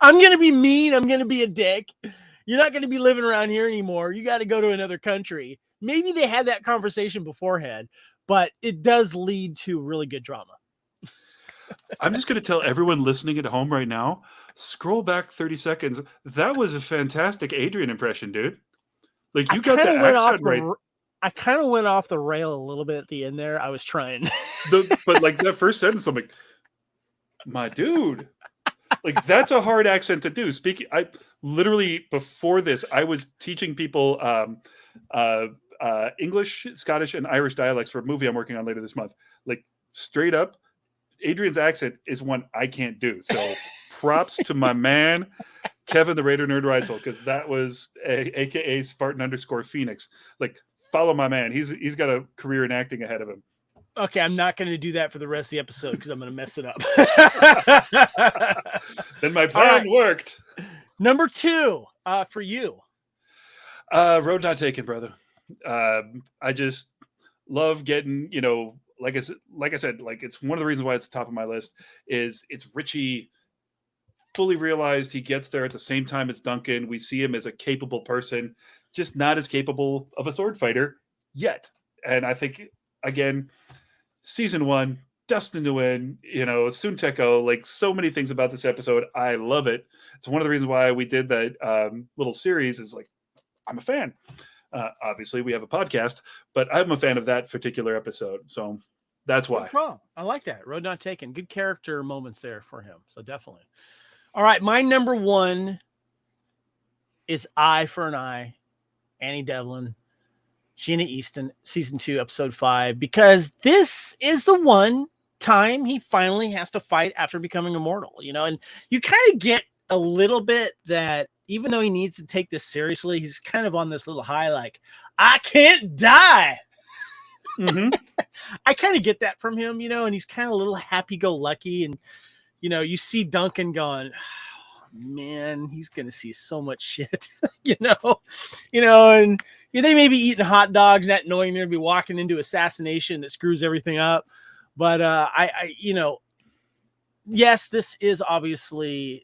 I'm going to be mean. I'm going to be a dick. You're not going to be living around here anymore. You got to go to another country." Maybe they had that conversation beforehand, but it does lead to really good drama. I'm just going to tell everyone listening at home right now, scroll back 30 seconds. That was a fantastic Adrian impression, dude. Like, you got the accent right. I kind of went off the rail a little bit at the end there. I was trying. But like that first sentence, I'm like, my dude. Like, that's a hard accent to do. I literally, before this, I was teaching people English, Scottish, and Irish dialects for a movie I'm working on later this month. Like, straight up, Adrian's accent is one I can't do. So props to my man, Kevin the Raider Nerd Reitzel, because that was AKA Spartan _ Phoenix. Like, follow my man. He's got a career in acting ahead of him. Okay, I'm not going to do that for the rest of the episode because I'm going to mess it up. Then my plan worked. Number 2 for you. Road Not Taken, brother. I just love getting, like I said, like, it's one of the reasons why it's top of my list is it's Ritchie fully realized he gets there at the same time as Duncan. We see him as a capable person, just not as capable of a sword fighter yet. And I think, again, season 1, destined to win, Sunteko, like, so many things about this episode. I love it. It's one of the reasons why we did that little series is, like, I'm a fan. Obviously, we have a podcast, but I'm a fan of that particular episode. So that's why. Oh, I like that. Road Not Taken. Good character moments there for him. So definitely. All right. My number 1 is Eye for an Eye, Annie Devlin, Sheena Easton, season 2, episode 5, because this is the one time he finally has to fight after becoming immortal, and you kind of get a little bit that even though he needs to take this seriously, he's kind of on this little high, like, I can't die. Mm-hmm. I kind of get that from him, and he's kind of a little happy-go-lucky. And, you see Duncan going, oh, man, he's going to see so much shit, and they may be eating hot dogs, not knowing they're going to be walking into assassination that screws everything up. But yes, this is obviously,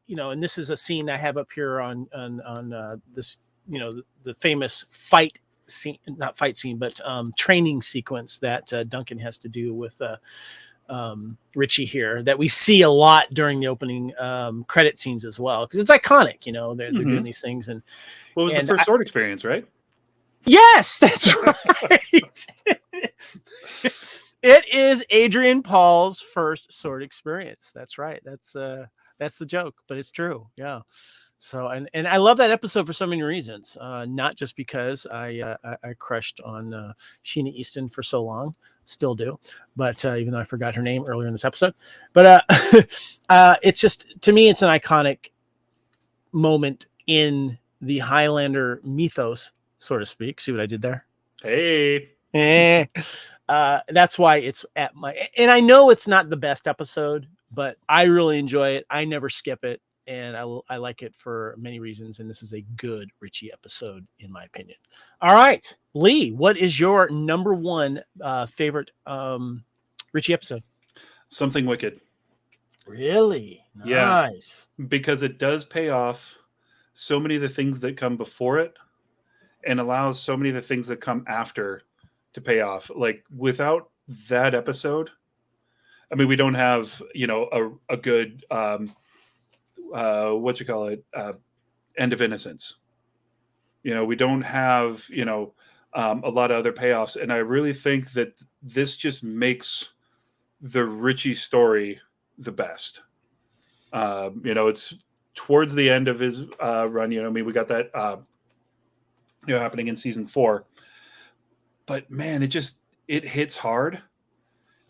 and this is a scene I have up here on this, the famous fight scene, not fight scene, but training sequence that Duncan has to do with Ritchie here, that we see a lot during the opening credit scenes as well, because it's iconic. They're doing these things. And what was the first sword experience, right? Yes, that's right. It is Adrian Paul's first sword experience. That's right. That's the joke, but it's true. Yeah. So, and I love that episode for so many reasons. Not just because I crushed on Sheena Easton for so long, still do, but even though I forgot her name earlier in this episode, but it's just, to me, it's an iconic moment in the Highlander mythos, so to speak. See what I did there? Hey. That's why it's and I know it's not the best episode, but I really enjoy it. I never skip it. and I like it for many reasons. And this is a good Ritchie episode, in my opinion. All right, Lee, what is your number one favorite Ritchie episode? Something Wicked. Really? Nice. Yeah, because it does pay off so many of the things that come before it, and allows so many of the things that come after to pay off. Like without that episode, I mean, we don't have, a good, what you call it, end of innocence. We don't have, a lot of other payoffs. And I really think that this just makes the Ritchie story the best. It's towards the end of his run. We got that, happening in season 4. But man, it hits hard,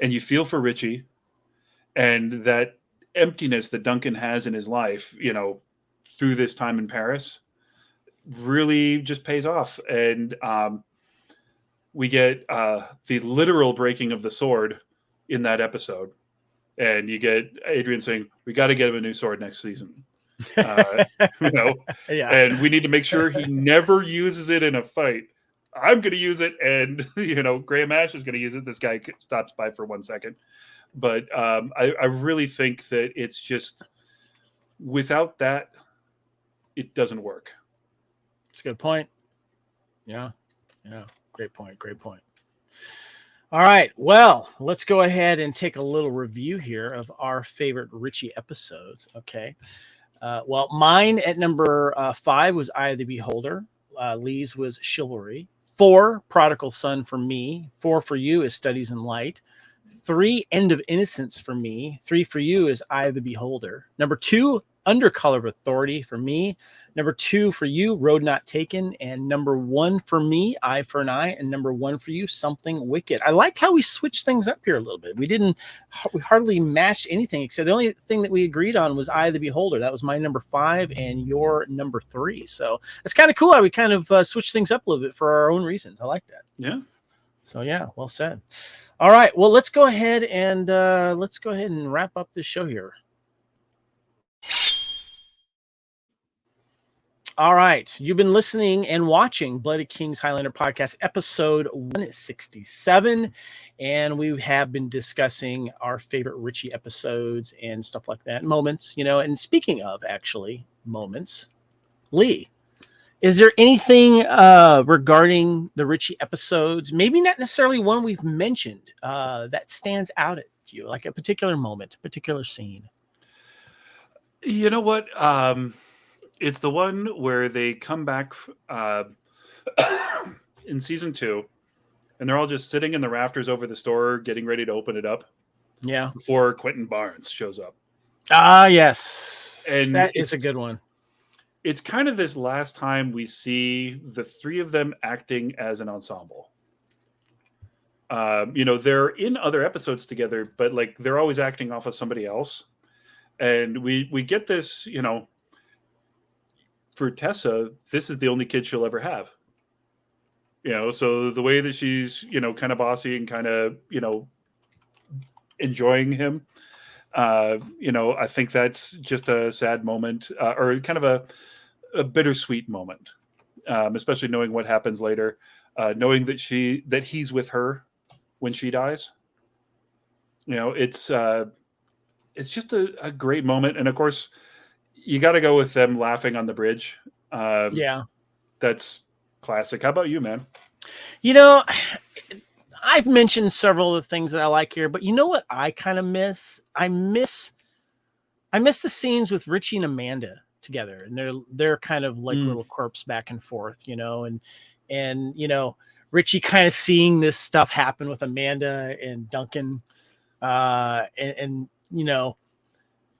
and you feel for Ritchie, and that emptiness that Duncan has in his life, through this time in Paris, really just pays off. And we get the literal breaking of the sword in that episode, and you get Adrian saying, "We got to get him a new sword next season." Yeah. And we need to make sure he never uses it in a fight. I'm going to use it, and Graham Ash is going to use it. This guy stops by for 1 second, but I really think that it's just, without that, it doesn't work. It's a good point. Yeah, great point. All right, well, let's go ahead and take a little review here of our favorite Ritchie episodes. Okay. Well, mine at number 5 was Eye of the Beholder. Lee's was Chivalry. 4, Prodigal Son for me. 4 for you is Studies in Light. 3, End of Innocence for me. 3 for you is Eye of the Beholder. Number 2, Under Color of Authority for me. Number 2 for you, Road Not Taken. And number 1 for me, Eye for an Eye. And number 1 for you, Something Wicked. I liked how we switched things up here a little bit. We hardly matched anything, except the only thing that we agreed on was Eye of the Beholder. That was my number 5 and your number 3. So it's kind of cool how we kind of switched things up a little bit for our own reasons. I like that. Yeah. So yeah, well said. All right, well, let's go ahead and wrap up this show here. All right, you've been listening and watching Blooded Kings Highlander Podcast, episode 167, and we have been discussing our favorite Ritchie episodes and stuff like that, moments, and speaking of, actually, moments, Lee, is there anything regarding the Ritchie episodes, maybe not necessarily one we've mentioned, that stands out to you, like a particular moment, a particular scene? You know what? It's the one where they come back in season 2, and they're all just sitting in the rafters over the store, getting ready to open it up. Yeah. Before Quentin Barnes shows up. Ah, yes. And that is a good one. It's kind of this last time we see the 3 of them acting as an ensemble. They're in other episodes together, but they're always acting off of somebody else. And we get this, for Tessa, this is the only kid she'll ever have. So the way that she's, kind of bossy and kind of, enjoying him, I think that's just a sad moment, or kind of a bittersweet moment, especially knowing what happens later, knowing that he's with her when she dies. It's just a great moment. And of course, you got to go with them laughing on the bridge. Yeah. That's classic. How about you, man? I've mentioned several of the things that I like here, but you know what I kind of miss? I miss the scenes with Ritchie and Amanda together, and they're kind of like little corpse back and forth, and Ritchie kind of seeing this stuff happen with Amanda and Duncan, and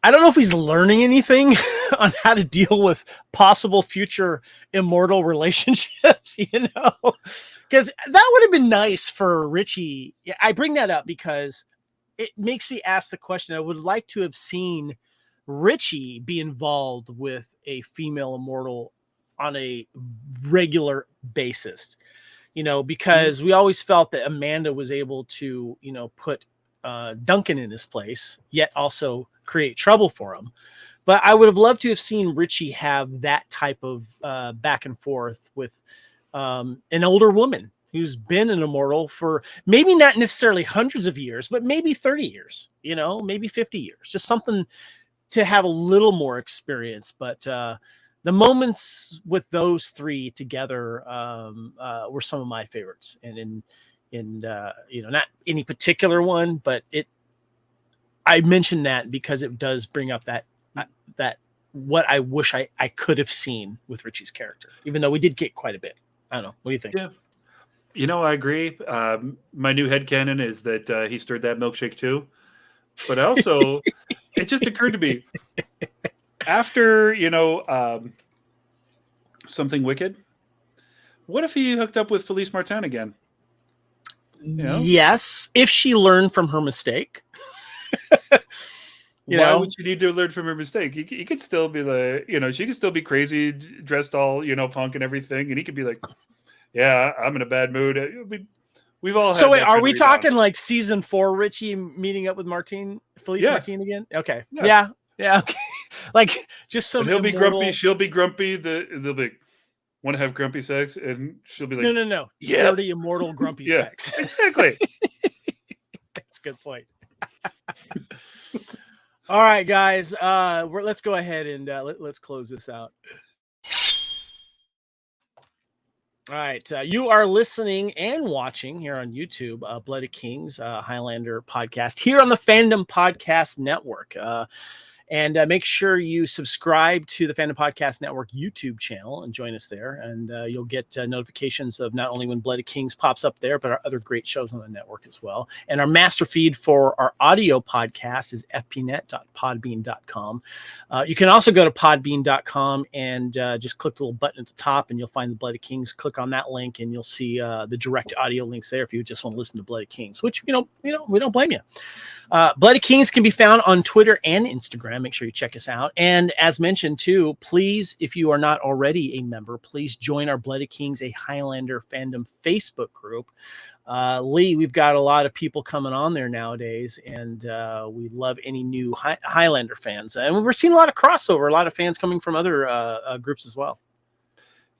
I don't know if he's learning anything on how to deal with possible future immortal relationships, because that would have been nice for Ritchie. I bring that up because it makes me ask the question. I would like to have seen Ritchie be involved with a female immortal on a regular basis, because we always felt that Amanda was able to, put Duncan in his place, yet also create trouble for him. But I would have loved to have seen Ritchie have that type of back and forth with an older woman who's been an immortal for maybe not necessarily hundreds of years, but maybe 30 years, maybe 50 years, just something to have a little more experience. But the moments with those three together were some of my favorites. And not any particular one, but I mentioned that because it does bring up that what I wish I could have seen with Ritchie's character, even though we did get quite a bit. I don't know. What do you think? Yeah. I agree. My new headcanon is that he stirred that milkshake too. But also, it just occurred to me, after, Something Wicked, what if he hooked up with Felice Martin again? Yes, if she learned from her mistake. Why would she need to learn from her mistake? He could still be she could still be crazy, dressed all, punk and everything. And he could be like, yeah, I'm in a bad mood. We've all had. So wait, are we talking like season 4 Ritchie meeting up with Felice Martin again? Okay. Yeah. Okay. Like just some. And he'll be grumpy. She'll be grumpy. They'll be want to have grumpy sex, and she'll be like, no. Yeah. Dirty immortal grumpy sex. Exactly. That's a good point. All right, guys. Let's go ahead and let's close this out. All right. You are listening and watching here on YouTube, Blood of Kings, Highlander podcast here on the Fandom Podcast Network. And make sure you subscribe to the Fandom Podcast Network YouTube channel and join us there. And you'll get notifications of not only when Blood of Kings pops up there, but our other great shows on the network as well. And our master feed for our audio podcast is fpnet.podbean.com. You can also go to podbean.com and just click the little button at the top and you'll find the Blood of Kings. Click on that link and you'll see the direct audio links there if you just want to listen to Blood of Kings, which, we don't blame you. Blood of Kings can be found on Twitter and Instagram. Make sure you check us out. And as mentioned too, please, if you are not already a member, please join our Blood of Kings, a Highlander fandom Facebook group. Lee, we've got a lot of people coming on there nowadays, and we love any new Highlander fans. And we're seeing a lot of crossover, a lot of fans coming from other groups as well.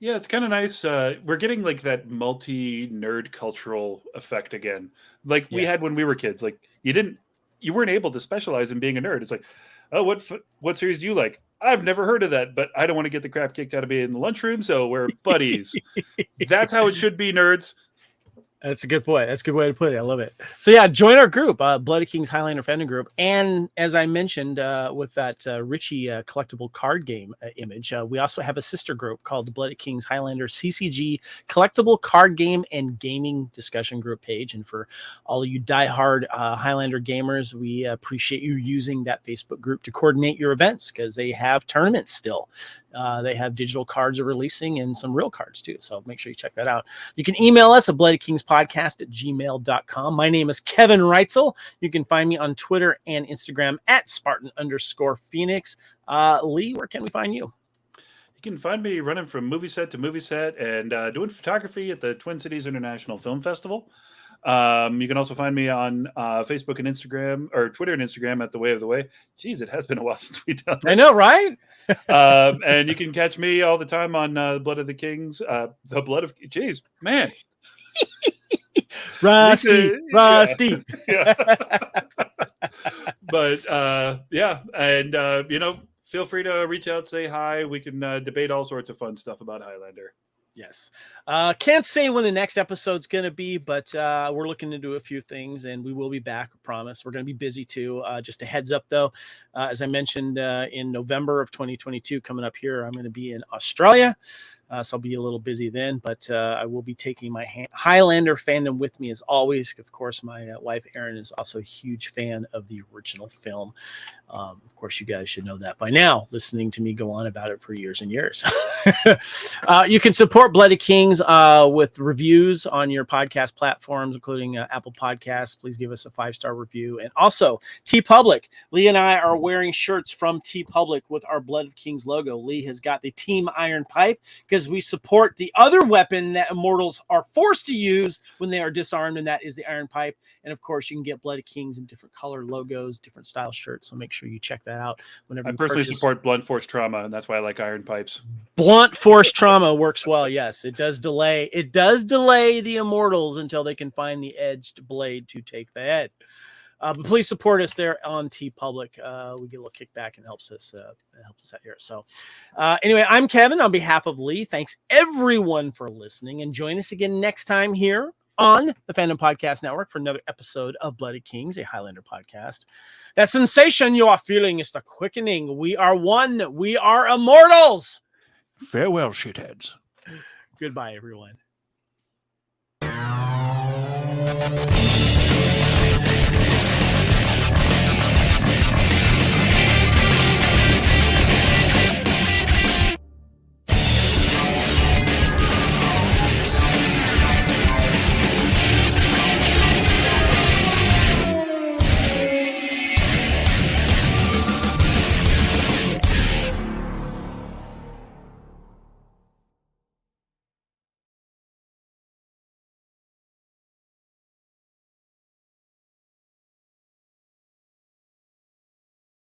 Yeah, it's kind of nice. We're getting like that multi-nerd cultural effect again, like we had when we were kids. Like you weren't able to specialize in being a nerd. It's like, oh, what series do you like? I've never heard of that, but I don't want to get the crap kicked out of me in the lunchroom, so we're buddies. That's how it should be, nerds. That's a good point. That's a good way to put it. I love it. So yeah, join our group, Blood of Kings Highlander Fandom Group. And as I mentioned with that Ritchie collectible card game image, we also have a sister group called the Blood of Kings Highlander CCG collectible card game and gaming discussion group page. And for all of you diehard Highlander gamers, we appreciate you using that Facebook group to coordinate your events because they have tournaments still. They have digital cards are releasing and some real cards too. So make sure you check that out. You can email us at bloodofkingspodcast@gmail.com. My name is Kevin Reitzel. You can find me on Twitter and Instagram at Spartan_Phoenix. Lee, where can we find you? You can find me running from movie set to movie set and doing photography at the Twin Cities International Film Festival. You can also find me on Facebook and Instagram, or Twitter and Instagram at The Way of the Way. Jeez, it has been a while since we've done this. I know, right? And you can catch me all the time on Blood of the Kings. The Blood of... Jeez, man. Rusty. Yeah. But, yeah. And, feel free to reach out, say hi. We can debate all sorts of fun stuff about Highlander. Yes. Can't say when the next episode's going to be, but we're looking into a few things and we will be back. I promise. We're going to be busy too. Just a heads up though, as I mentioned in November of 2022 coming up here, I'm going to be in Australia. So I'll be a little busy then, but I will be taking my Highlander fandom with me as always. Of course, my wife, Erin, is also a huge fan of the original film. Of course, you guys should know that by now, listening to me go on about it for years and years. You can support Blood of Kings with reviews on your podcast platforms, including Apple Podcasts. Please give us a 5-star review. And also, TeePublic. Lee and I are wearing shirts from TeePublic with our Blood of Kings logo. Lee has got the Team Iron Pipe because because we support the other weapon that immortals are forced to use when they are disarmed, and that is the iron pipe. And of course, you can get Bloody Kings in different color logos, different style shirts. So make sure you check that out whenever I you personally purchase. support blunt force trauma, and that's why I like iron pipes. Blunt force trauma works well. Yes, it does delay. It does delay the immortals until they can find the edged blade to take the head. But please support us there on TeePublic. We get a little kickback and helps us out here. So anyway, I'm Kevin on behalf of Lee. Thanks everyone for listening, and join us again next time here on the Fandom Podcast Network for another episode of Bloody Kings, a Highlander podcast. That sensation you are feeling is the quickening. We are one. We are immortals. Farewell, shitheads. Goodbye, everyone.